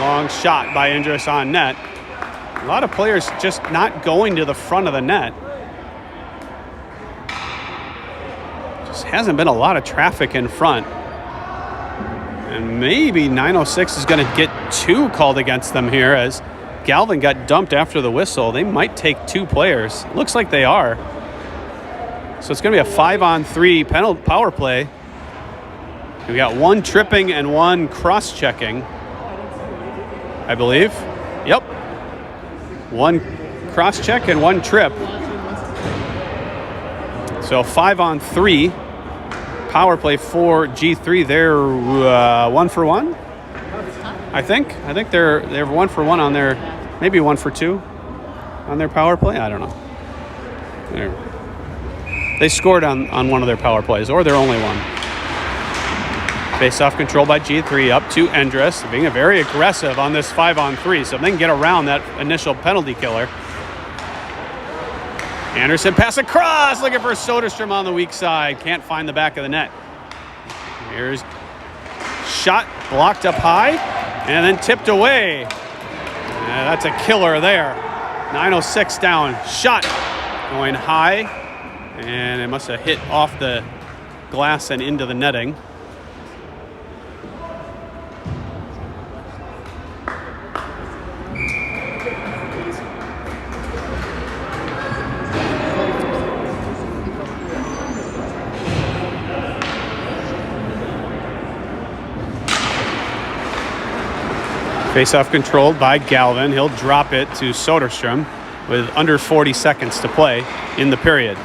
Long shot by Endress on net. A lot of players just not going to the front of the net. Just hasn't been a lot of traffic in front. And maybe 906 is going to get 2 called against them here as Galvin got dumped after the whistle. They might take 2 players. Looks like they are. So it's going to be a 5-on-3 penalty power play. We got 1 tripping and 1 cross-checking, I believe. Yep. 1 cross-check and 1 trip. So 5-on-3 power play for G3. They're 1 for 1, I think. I think they're 1 for 1 on their, maybe 1 for 2 on their power play. I don't know. They scored on one of their power plays, or they're only 1. Face-off control by G3 up to Endress, being very aggressive on this 5-on-3, so they can get around that initial penalty killer. Anderson pass across, looking for Soderstrom on the weak side. Can't find the back of the net. Here's shot blocked up high and then tipped away. That's a killer there. 906 down. Shot going high, and it must have hit off the glass and into the netting. Face-off controlled by Galvin. He'll drop it to Soderstrom with under 40 seconds to play in the period.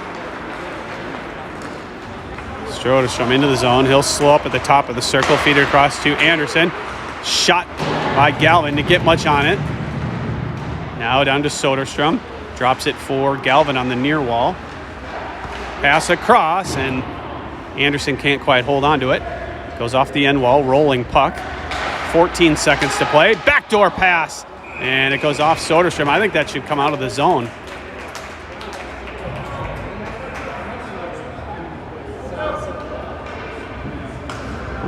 Soderstrom into the zone. He'll slow up at the top of the circle. Feed it across to Anderson. Shot by Galvin to get much on it. Now down to Soderstrom. Drops it for Galvin on the near wall. Pass across, and Anderson can't quite hold on to it. Goes off the end wall, rolling puck. 14 seconds to play. Backdoor pass, and it goes off Soderstrom. I think that should come out of the zone.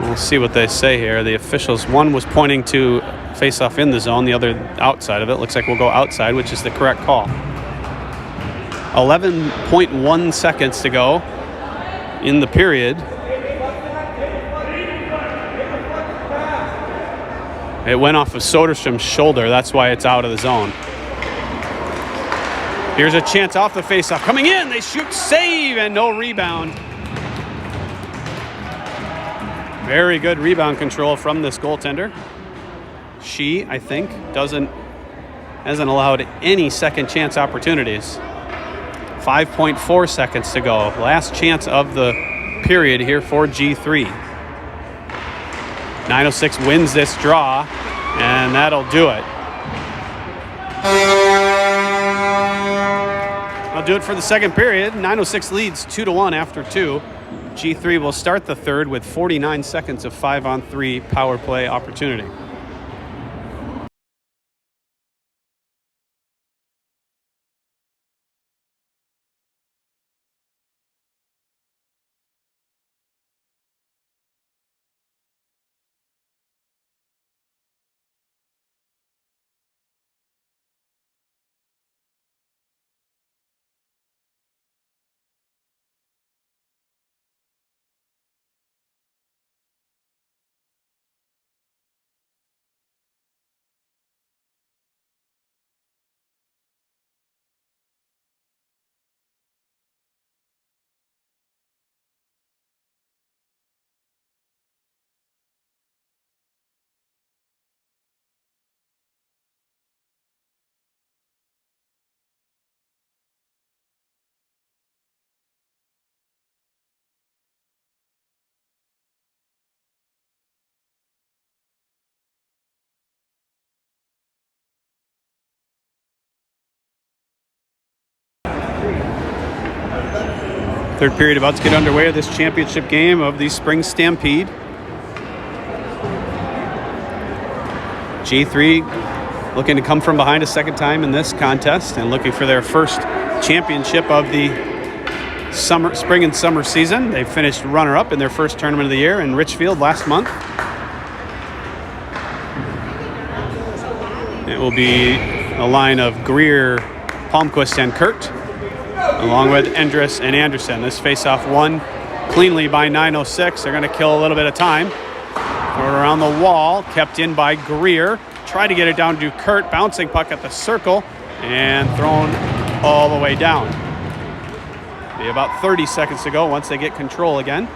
We'll see what they say here. The officials, one was pointing to face-off in the zone, the other outside of it. Looks like we'll go outside, which is the correct call. 11.1 seconds to go in the period. It went off of Soderstrom's shoulder. That's why it's out of the zone. Here's a chance off the faceoff. Coming in, they shoot, save, and no rebound. Very good rebound control from this goaltender. She, I think, hasn't allowed any second chance opportunities. 5.4 seconds to go. Last chance of the period here for G3. 906 wins this draw, and that'll do it. I'll do it for the second period. 906 leads 2-1 after 2. G3 will start the third with 49 seconds of 5-on-3 power play opportunity. Third period about to get underway of this championship game of the Spring Stampede. G3 looking to come from behind a second time in this contest and looking for their first championship of the spring and summer season. They finished runner-up in their first tournament of the year in Richfield last month. It will be a line of Greer, Palmquist, and Kurt, along with Endress and Anderson. This face-off won cleanly by 9:06. They're going to kill a little bit of time. Throw it around the wall, kept in by Greer. Try to get it down to Kurt, bouncing puck at the circle, and thrown all the way down. Be about 30 seconds to go once they get control again.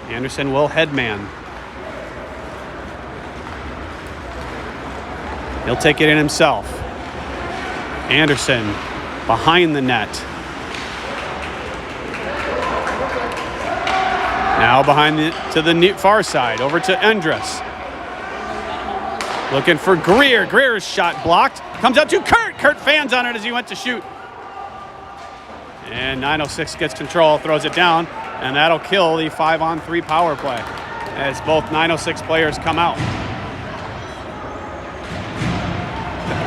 Anderson will headman. He'll take it in himself. Anderson behind the net. Now behind to the far side, over to Endress. Looking for Greer. Greer's shot blocked. Comes out to Kurt. Kurt fans on it as he went to shoot. And 9:06 gets control, throws it down, and that'll kill the 5-on-3 power play as both 9:06 players come out.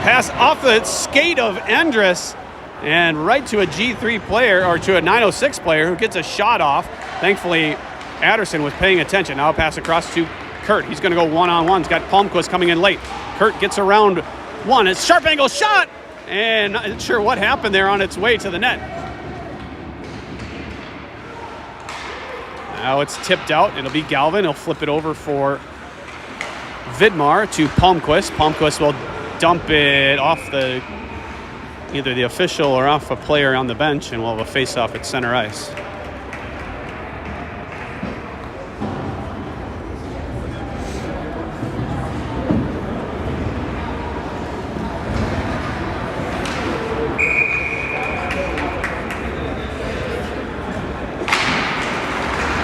Pass off the skate of Endress and right to a G3 player, or to a 9:06 player who gets a shot off. Thankfully, Adderson was paying attention. Now a pass across to Kurt. He's going to go one-on-one. He's got Palmquist coming in late. Kurt gets around one. It's sharp angle shot, and not sure what happened there on its way to the net. Now it's tipped out. It'll be Galvin. He'll flip it over for Vidmar to Palmquist. Palmquist will dump it off either the official or off a player on the bench, and we'll have a face-off at center ice.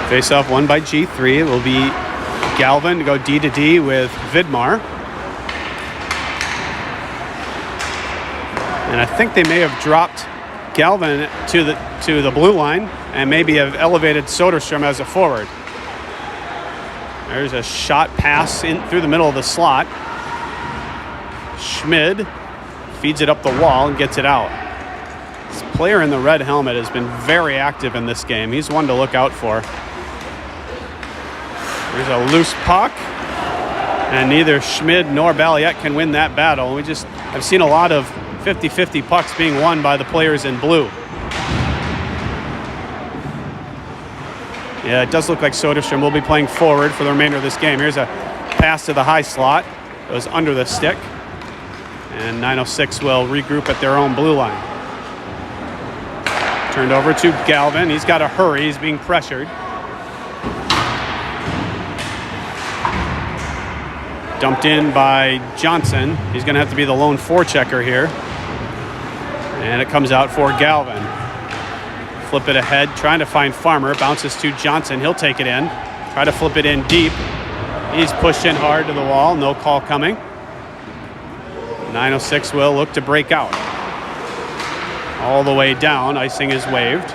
Face-off won by G3. It will be Galvin to go D to D with Vidmar. And I think they may have dropped Galvin to the blue line and maybe have elevated Soderstrom as a forward. There's a shot pass in through the middle of the slot. Schmid feeds it up the wall and gets it out. This player in the red helmet has been very active in this game. He's one to look out for. There's a loose puck, and neither Schmid nor Balliet can win that battle. I've seen a lot of 50-50 pucks being won by the players in blue. Yeah, it does look like Soderstrom will be playing forward for the remainder of this game. Here's a pass to the high slot. Goes under the stick. And 9:06 will regroup at their own blue line. Turned over to Galvin. He's got to hurry. He's being pressured. Dumped in by Johnson. He's going to have to be the lone forechecker here. And it comes out for Galvin. Flip it ahead, trying to find Farmer. Bounces to Johnson. He'll take it in. Try to flip it in deep. He's pushed in hard to the wall. No call coming. 9:06 will look to break out. All the way down. Icing is waved.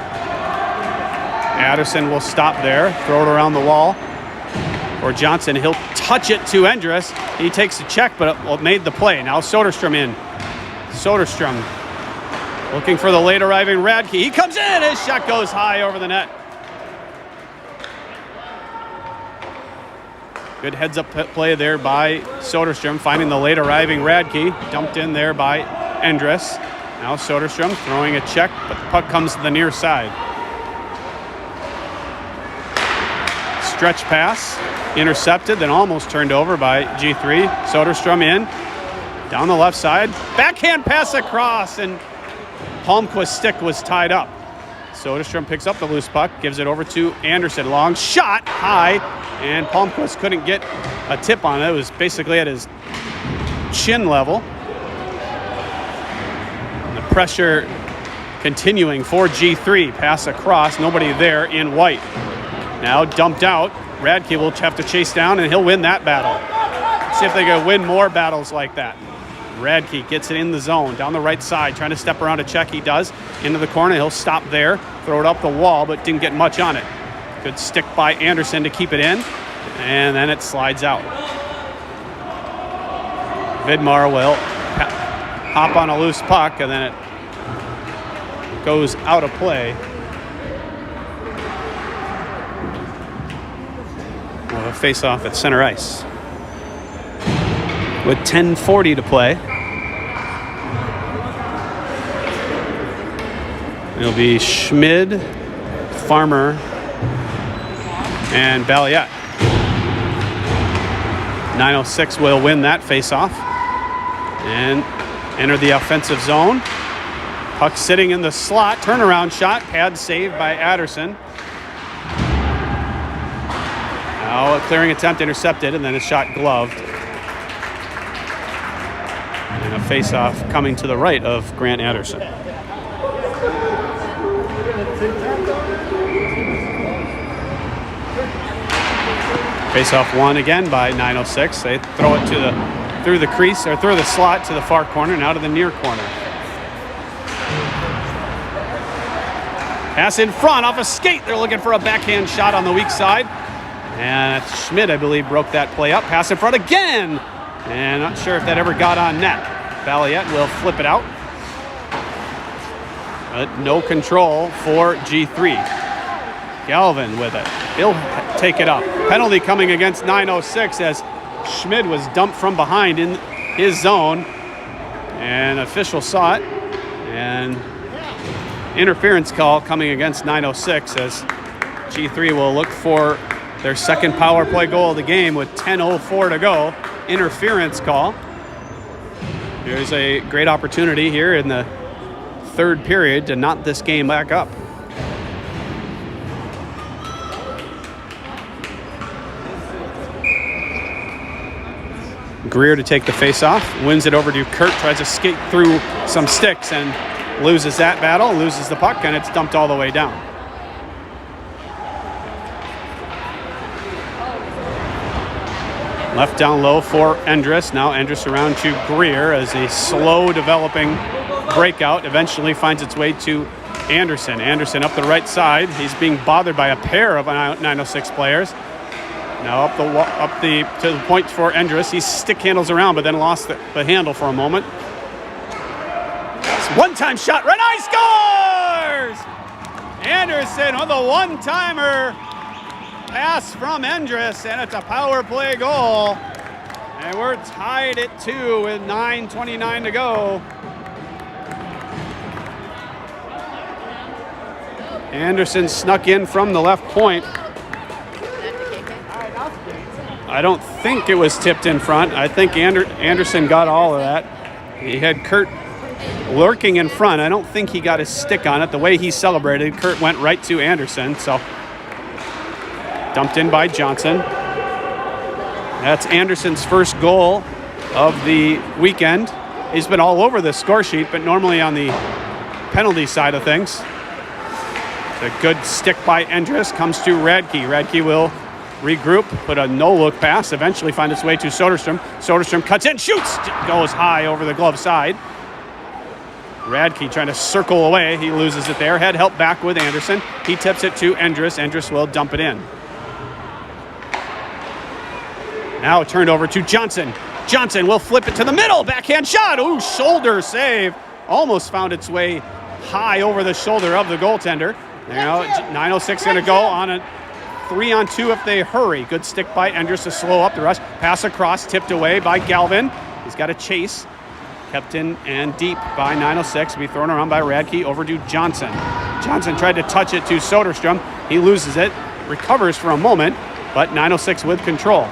Adderson will stop there. Throw it around the wall. For Johnson, he'll touch it to Endress. He takes a check, but it made the play. Now Soderstrom in. Soderstrom looking for the late arriving Radke. He comes in. His shot goes high over the net. Good heads-up play there by Soderstrom, finding the late arriving Radke. Dumped in there by Endress. Now Soderstrom throwing a check, but the puck comes to the near side. Stretch pass. Intercepted, then almost turned over by G3. Soderstrom in, down the left side. Backhand pass across, and Palmquist's stick was tied up. Soderstrom picks up the loose puck, gives it over to Anderson. Long shot, high, and Palmquist couldn't get a tip on it. It was basically at his chin level. And the pressure continuing for G3. Pass across, nobody there in white. Now dumped out. Radke will have to chase down, and he'll win that battle. See if they can win more battles like that. Radke gets it in the zone, down the right side, trying to step around a check. He does. Into the corner. He'll stop there, throw it up the wall, but didn't get much on it. Good stick by Anderson to keep it in, and then it slides out. Vidmar will hop on a loose puck, and then it goes out of play. We'll have a face-off at center ice with 10:40 to play. It'll be Schmid, Farmer, and Balliet. 9:06 will win that face-off and enter the offensive zone. Puck sitting in the slot. Turnaround shot. Pad saved by Adderson. Now a clearing attempt intercepted, and then a shot gloved. And a face-off coming to the right of Grant Adderson. Face-off won again by 9:06. They throw it through the crease, or through the slot to the far corner and out of the near corner. Pass in front off a skate. They're looking for a backhand shot on the weak side. And Schmidt, I believe, broke that play up. Pass in front again. And not sure if that ever got on net. Balliet will flip it out. But no control for G3. Galvin with it. He'll take it up. Penalty coming against 9:06 as Schmidt was dumped from behind in his zone. And official saw it. And interference call coming against 9:06 as G3 will look for their second power play goal of the game with 10:04 to go. Interference call. There's a great opportunity here in the third period to knot this game back up. Greer to take the face-off, wins it over to Kurt, tries to skate through some sticks and loses that battle, loses the puck, and it's dumped all the way down. Left down low for Endress. Now Endress around to Greer as a slow developing breakout eventually finds its way to Anderson. Anderson up the right side. He's being bothered by a pair of 906 players. Now to the point for Endress. He stick handles around, but then lost the handle for a moment. One-time shot. Red Eye scores! Anderson with a one-timer. Pass from Endress, and it's a power play goal. And we're tied at 2 with 9:29 to go. Anderson snuck in from the left point. I don't think it was tipped in front. I think Anderson got all of that. He had Kurt lurking in front. I don't think he got his stick on it. The way he celebrated, Kurt went right to Anderson, so dumped in by Johnson. That's Anderson's first goal of the weekend. He's been all over the score sheet, but normally on the penalty side of things. A good stick by Endress comes to Radke. Radke will regroup, put a no-look pass, eventually find its way to Soderstrom. Soderstrom cuts in, shoots, goes high over the glove side. Radke trying to circle away. He loses it there. Head help back with Anderson. He tips it to Endress. Endress will dump it in. Now turned over to Johnson. Johnson will flip it to the middle. Backhand shot. Ooh, shoulder save. Almost found its way high over the shoulder of the goaltender. Now 9:06 going to go on a 3-on-2 if they hurry. Good stick by Endress to slow up the rush. Pass across, tipped away by Galvin. He's got a chase. Kept in and deep by 9:06. Be thrown around by Radke over to Johnson. Johnson tried to touch it to Soderstrom. He loses it. Recovers for a moment, but 9:06 with control.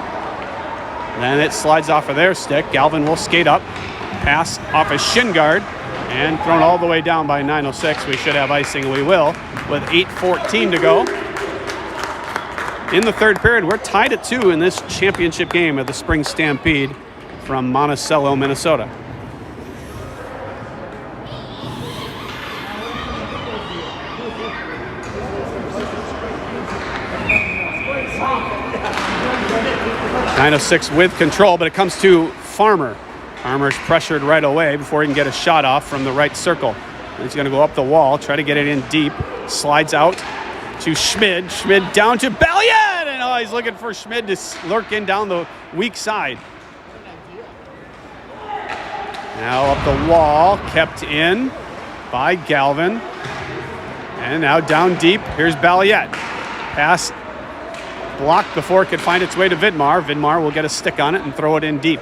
Then it slides off of their stick. Galvin will skate up. Pass off a shin guard and thrown all the way down by 9:06. We should have icing. We will with 8:14 to go. In the third period, we're tied at 2 in this championship game of the Spring Stampede from Monticello, Minnesota. .906 with control, but it comes to Farmer. Farmer's pressured right away before he can get a shot off from the right circle. He's going to go up the wall, try to get it in deep. Slides out to Schmid. Schmid down to Balliet! And he's looking for Schmid to lurk in down the weak side. Now up the wall, kept in by Galvin. And now down deep, here's Balliet. Pass blocked before it could find its way to Vidmar. Vidmar will get a stick on it and throw it in deep.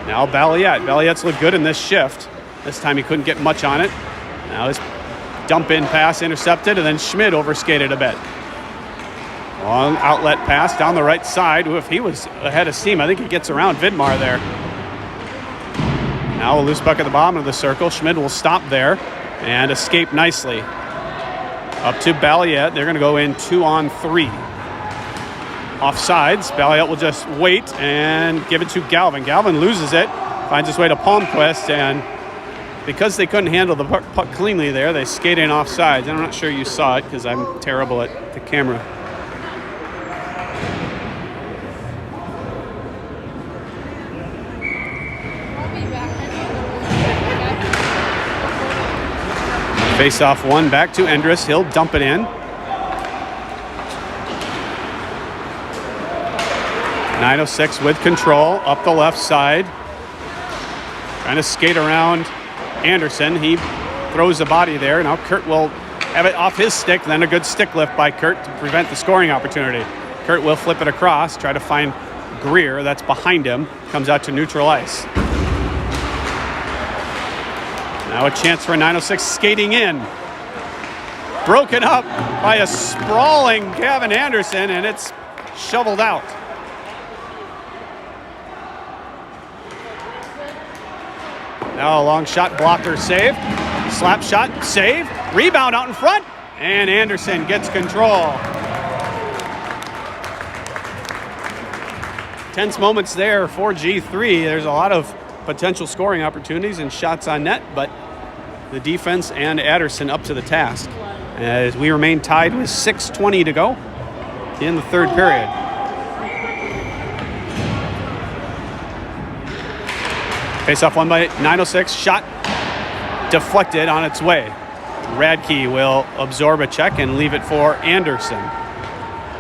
Now Balliet. Balliet's looked good in this shift. This time he couldn't get much on it. Now his dump-in pass intercepted, and then Schmid overskated a bit. Long outlet pass down the right side. Ooh, if he was ahead of steam, I think he gets around Vidmar there. Now a loose puck at the bottom of the circle. Schmid will stop there and escape nicely. Up to Balliet. They're going to go in 2-on-3. Offsides. Balliet will just wait and give it to Galvin. Galvin loses it, finds his way to Palmquist, and because they couldn't handle the puck cleanly there, they skate in offsides. I'm not sure you saw it because I'm terrible at the camera. Face-off one back to Endress. He'll dump it in. 9:06 with control up the left side. Trying to skate around Anderson. He throws the body there. Now Kurt will have it off his stick. Then a good stick lift by Kurt to prevent the scoring opportunity. Kurt will flip it across. Try to find Greer. That's behind him. Comes out to neutral ice. Now a chance for 9:06 skating in. Broken up by a sprawling Gavin Anderson, and it's shoveled out. Now a long shot blocker save. Slap shot save. Rebound out in front, and Anderson gets control. Tense moments there for G3. There's a lot of potential scoring opportunities and shots on net, but the defense and Anderson up to the task as we remain tied with 6:20 to go in the third period. Face-off won by 9:06. Shot deflected on its way. Radke will absorb a check and leave it for Anderson.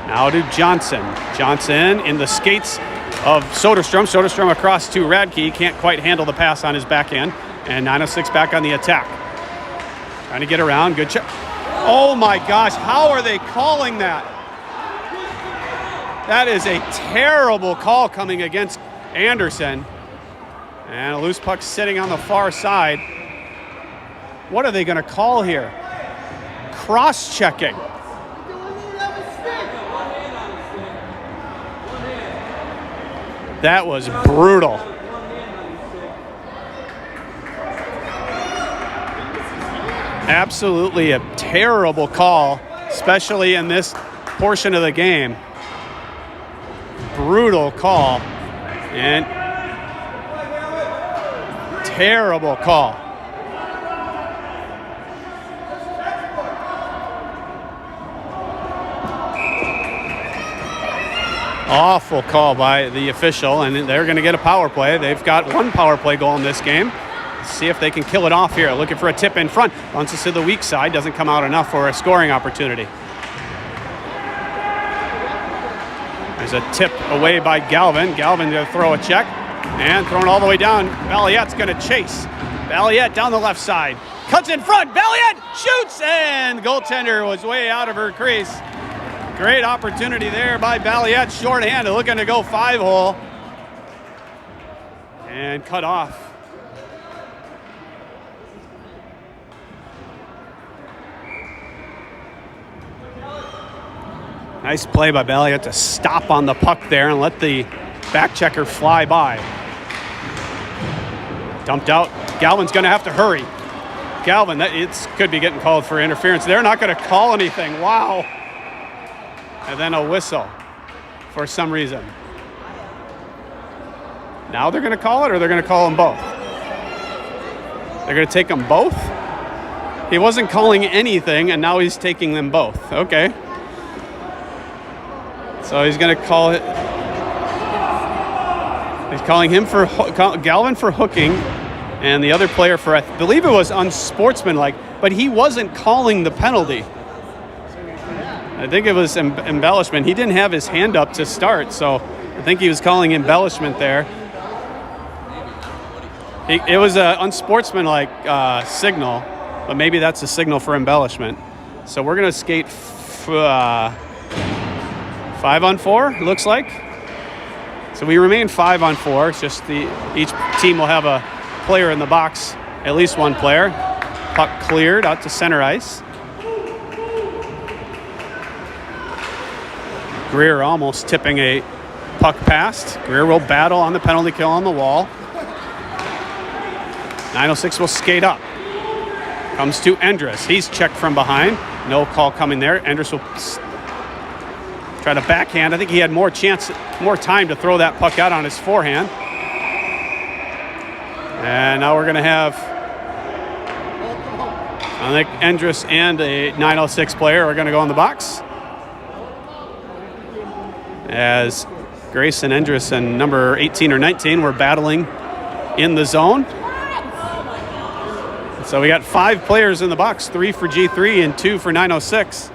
Now to Johnson. Johnson in the skates of Soderstrom. Soderstrom across to Radke. Can't quite handle the pass on his backhand. And 9:06 back on the attack. Trying to get around. Good check. Oh my gosh, how are they calling that? That is a terrible call coming against Anderson. And a loose puck sitting on the far side. What are they going to call here? Cross-checking. That was brutal. Absolutely a terrible call, especially in this portion of the game. Brutal call and terrible call. Awful call by the official, and they're going to get a power play. They've got one power play goal in this game. See if they can kill it off here. Looking for a tip in front. Bounces to the weak side. Doesn't come out enough for a scoring opportunity. There's a tip away by Galvin. Galvin going to throw a check. And thrown all the way down. Balliet's going to chase. Balliet down the left side. Cuts in front. Balliet shoots. And the goaltender was way out of her crease. Great opportunity there by Balliet. Shorthanded. Looking to go 5-hole. And cut off. Nice play by Balliet to stop on the puck there and let the back checker fly by. Dumped out. Galvin's going to have to hurry. Galvin, it could be getting called for interference. They're not going to call anything. Wow. And then a whistle for some reason. Now they're going to call it, or they're going to call them both? They're going to take them both? He wasn't calling anything, and now he's taking them both. Okay. So he's going to call it. He's calling him for Galvin for hooking, and the other player for, I believe it was unsportsmanlike, but he wasn't calling the penalty. I think it was embellishment. He didn't have his hand up to start, so I think he was calling embellishment there. It was an unsportsmanlike signal, but maybe that's a signal for embellishment. So we're going to skate 5-on-4, looks like. So we remain 5-on-4. It's just each team will have a player in the box, at least one player. Puck cleared out to center ice. Greer almost tipping a puck past. Greer will battle on the penalty kill on the wall. 906 will skate up. Comes to Endress. He's checked from behind. No call coming there. Endress will try to backhand. I think he had more time to throw that puck out on his forehand. And now we're going to have, I think Endress and a 906 player are going to go in the box. As Grace and Endress and number 18 or 19 were battling in the zone. So we got 5 players in the box, 3 for G3 and 2 for 906.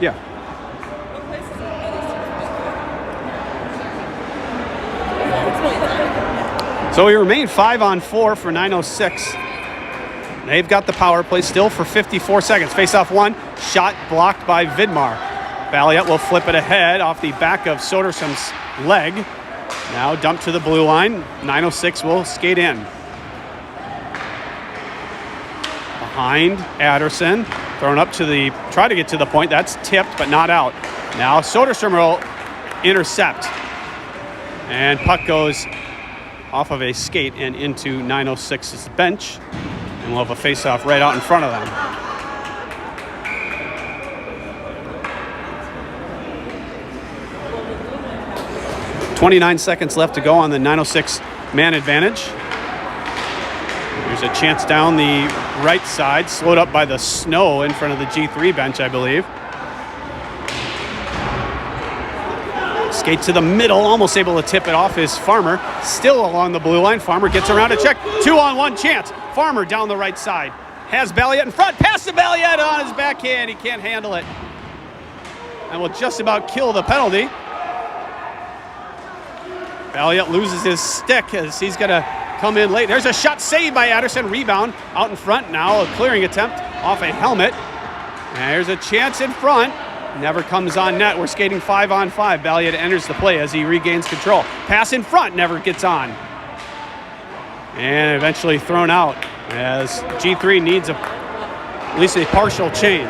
Yeah. So we remain 5-on-4 for 906. They've got the power play still for 54 seconds. Face-off 1, shot blocked by Vidmar. Valiant will flip it ahead off the back of Soderson's leg. Now dumped to the blue line. 906 will skate in. Behind Adderson. Thrown up to try to get to the point. That's tipped, but not out. Now Soderstrom will intercept. And puck goes off of a skate and into 906's bench. And we'll have a face-off right out in front of them. 29 seconds left to go on the 906 man advantage. There's a chance down the right side, slowed up by the snow in front of the G3 bench, I believe. Skate to the middle, almost able to tip it off is Farmer. Still along the blue line. Farmer gets around a check. 2-on-1 chance. Farmer down the right side. Has Balliet in front. Pass to Balliet on his backhand. He can't handle it. And will just about kill the penalty. Balliet loses his stick as he's going to come in late. There's a shot saved by Adderson. Rebound out in front now. A clearing attempt off a helmet. And there's a chance in front. Never comes on net. We're skating 5-on-5. Balliet enters the play as he regains control. Pass in front, never gets on. And eventually thrown out as G3 needs at least a partial change.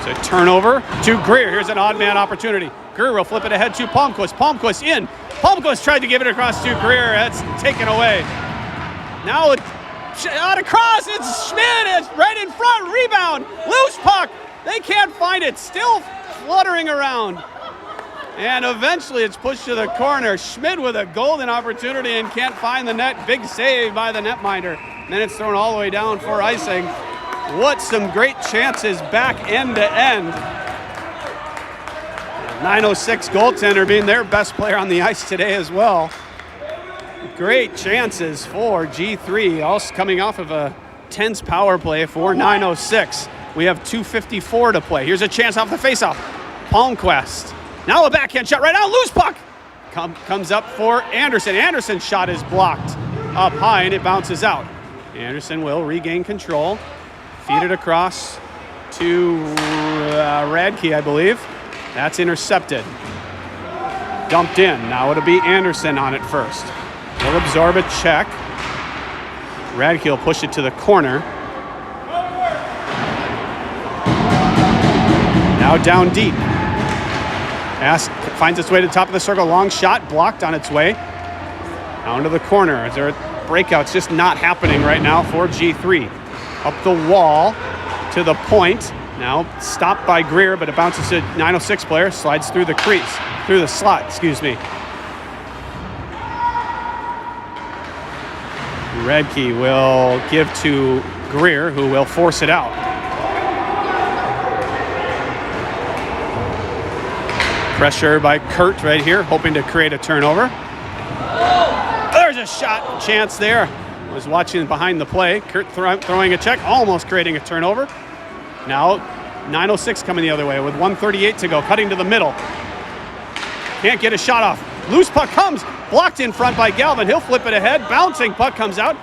So turnover to Greer. Here's an odd man opportunity. Greer will flip it ahead to Palmquist. Palmquist in. Palmquist tried to give it across to Greer. That's taken away. Now out across, it's Schmidt, it's right in front, rebound, loose puck, they can't find it, still fluttering around. And eventually it's pushed to the corner. Schmidt with a golden opportunity and can't find the net, big save by the netminder. And then it's thrown all the way down for icing. What some great chances back end to end. 906 goaltender being their best player on the ice today as well. Great chances for G3, also coming off of a tense power play for 906. We have 2:54 to play. Here's a chance off the faceoff. Palmquist. Now a backhand shot right out, loose puck. Comes up for Anderson. Anderson's shot is blocked up high and it bounces out. Anderson will regain control. Feed it across to Radke, I believe. That's intercepted. Dumped in. Now it'll be Anderson on it first. He'll absorb a check. Radke will push it to the corner. Now down deep. Pass finds its way to the top of the circle. Long shot blocked on its way. Down to the corner. Is there a breakout? It's just not happening right now for G3. Up the wall to the point. Now stopped by Greer, but it bounces to 906 player. Slides through the crease. Through the slot, excuse me. Radke will give to Greer, who will force it out. Pressure by Kurt right here, hoping to create a turnover. There's a shot chance there. Was watching behind the play. Kurt throwing a check, almost creating a turnover. Now 9:06 coming the other way with 1:38 to go, cutting to the middle. Can't get a shot off. Loose puck comes, blocked in front by Galvin. He'll flip it ahead. Bouncing puck comes out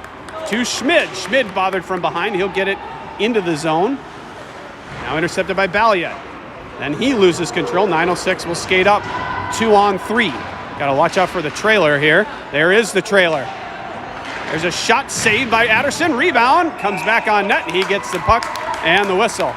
to Schmid. Schmid bothered from behind. He'll get it into the zone. Now intercepted by Balliet. Then he loses control. 9:06 will skate up 2-on-3. Got to watch out for the trailer here. There is the trailer. There's a shot saved by Adderson. Rebound. Comes back on net. He gets the puck and the whistle.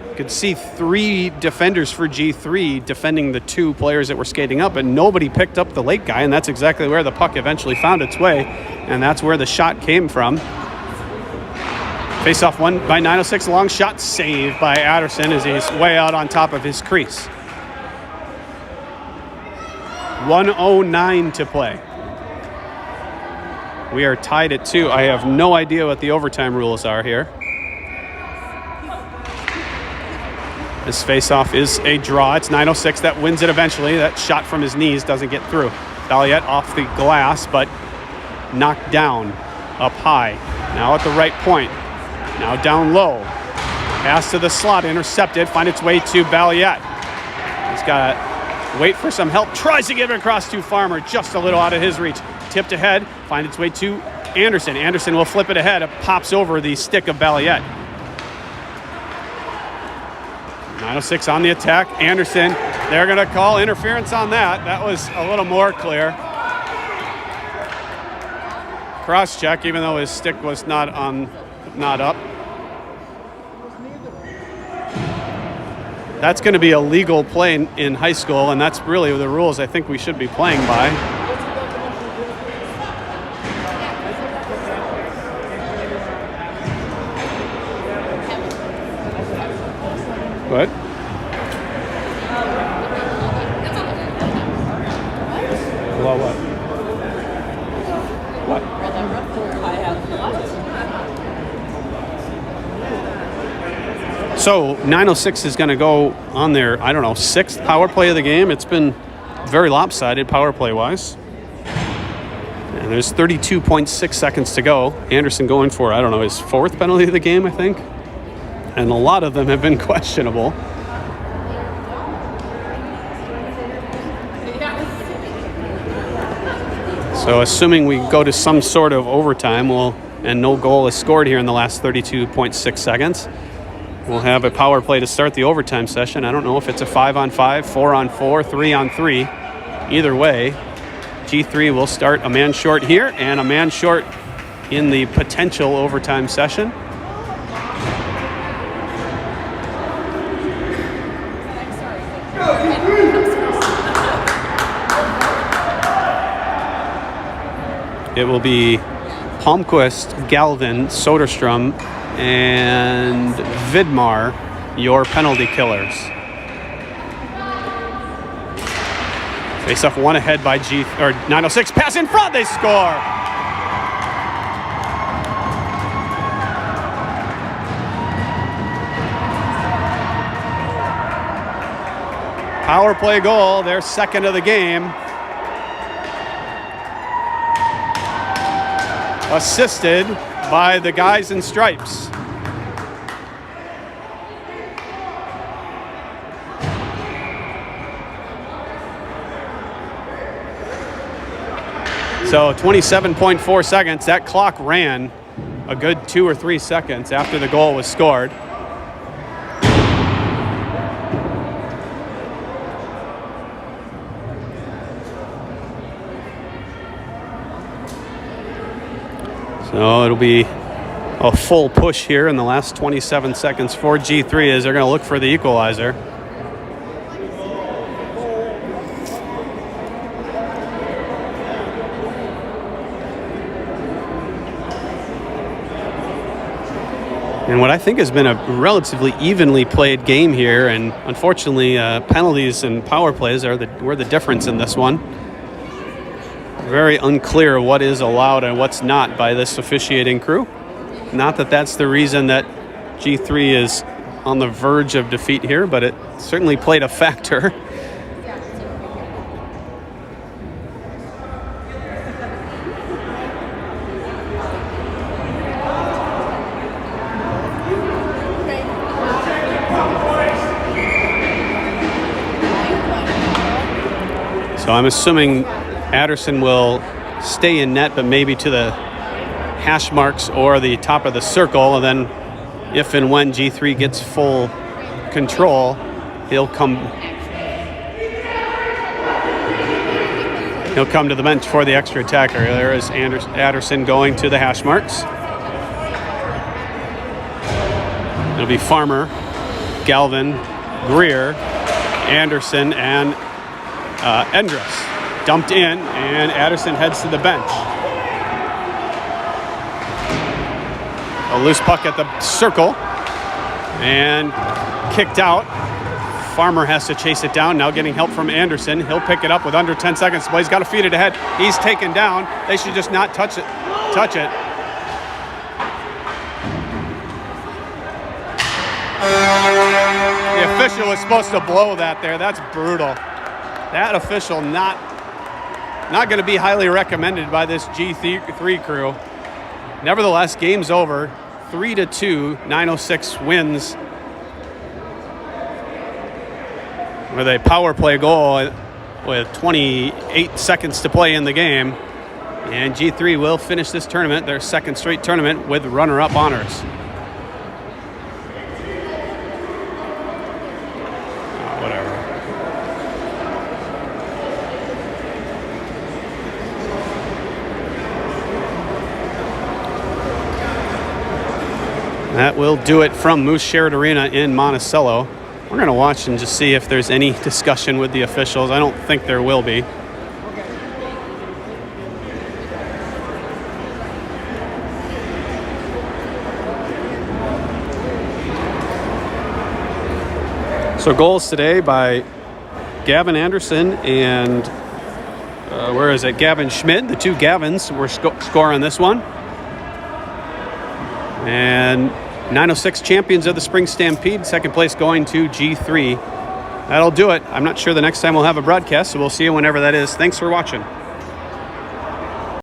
You could see 3 defenders for G3 defending the 2 players that were skating up, and nobody picked up the late guy, and that's exactly where the puck eventually found its way, and that's where the shot came from. Face-off won by 9:06. Long shot saved by Adderson as he's way out on top of his crease. 1:09 to play. We are tied at 2. I have no idea what the overtime rules are here. This face-off is a draw. It's 9:06 that wins it eventually. That shot from his knees doesn't get through. Balliet off the glass, but knocked down up high. Now at the right point. Now down low. Pass to the slot, intercepted, find its way to Balliet. He's got to wait for some help. Tries to get it across to Farmer, just a little out of his reach. Tipped ahead, find its way to Anderson. Anderson will flip it ahead. It pops over the stick of Balliet. 9:06 on the attack. Anderson, they're going to call interference on that. That was a little more clear. Cross check, even though his stick was not up. That's going to be a legal play in high school, and that's really the rules I think we should be playing by. What? Well, what? What? So 9:06 is going to go on their, I don't know, 6th power play of the game. It's been very lopsided power play wise. And there's 32.6 seconds to go. Anderson going for, I don't know, his 4th penalty of the game, I think. And a lot of them have been questionable. So assuming we go to some sort of overtime, and no goal is scored here in the last 32.6 seconds, we'll have a power play to start the overtime session. I don't know if it's a 5-on-5, 4-on-4, 3-on-3. Either way, G3 will start a man short here and a man short in the potential overtime session. It will be Palmquist, Galvin, Soderstrom, and Vidmar, your penalty killers. Face off one ahead by 9:06. Pass in front, they score. Power play goal, their 2nd of the game. Assisted by the guys in stripes. So 27.4 seconds. That clock ran a good 2 or 3 seconds after the goal was scored. So it'll be a full push here in the last 27 seconds for G3 as they're going to look for the equalizer. And what I think has been a relatively evenly played game here, and unfortunately penalties and power plays were the difference in this one. Very unclear what is allowed and what's not by this officiating crew. Not that that's the reason that G3 is on the verge of defeat here, but it certainly played a factor. So I'm assuming Adderson will stay in net, but maybe to the hash marks or the top of the circle, and then if and when G3 gets full control, he'll come to the bench for the extra attacker. There is Adderson going to the hash marks. It'll be Farmer, Galvin, Greer, Anderson, and Endress. Dumped in, and Adderson heads to the bench. A loose puck at the circle, and kicked out. Farmer has to chase it down, now getting help from Anderson. He'll pick it up with under 10 seconds to play. He's got to feed it ahead. He's taken down. They should just not touch it. The official was supposed to blow that there. That's brutal. That official not going to be highly recommended by this G3 crew. Nevertheless, game's over. 3-2, 906 wins with a power play goal with 28 seconds to play in the game. And G3 will finish this tournament, their second straight tournament, with runner-up honors. That will do it from Moose Sherritt Arena in Monticello. We're going to watch and just see if there's any discussion with the officials. I don't think there will be. So goals today by Gavin Anderson and Gavin Schmidt. The two Gavins were score on this one. And 906 champions of the Spring Stampede, second place going to G3. That'll do it. I'm not sure the next time we'll have a broadcast, so we'll see you whenever that is. Thanks for watching.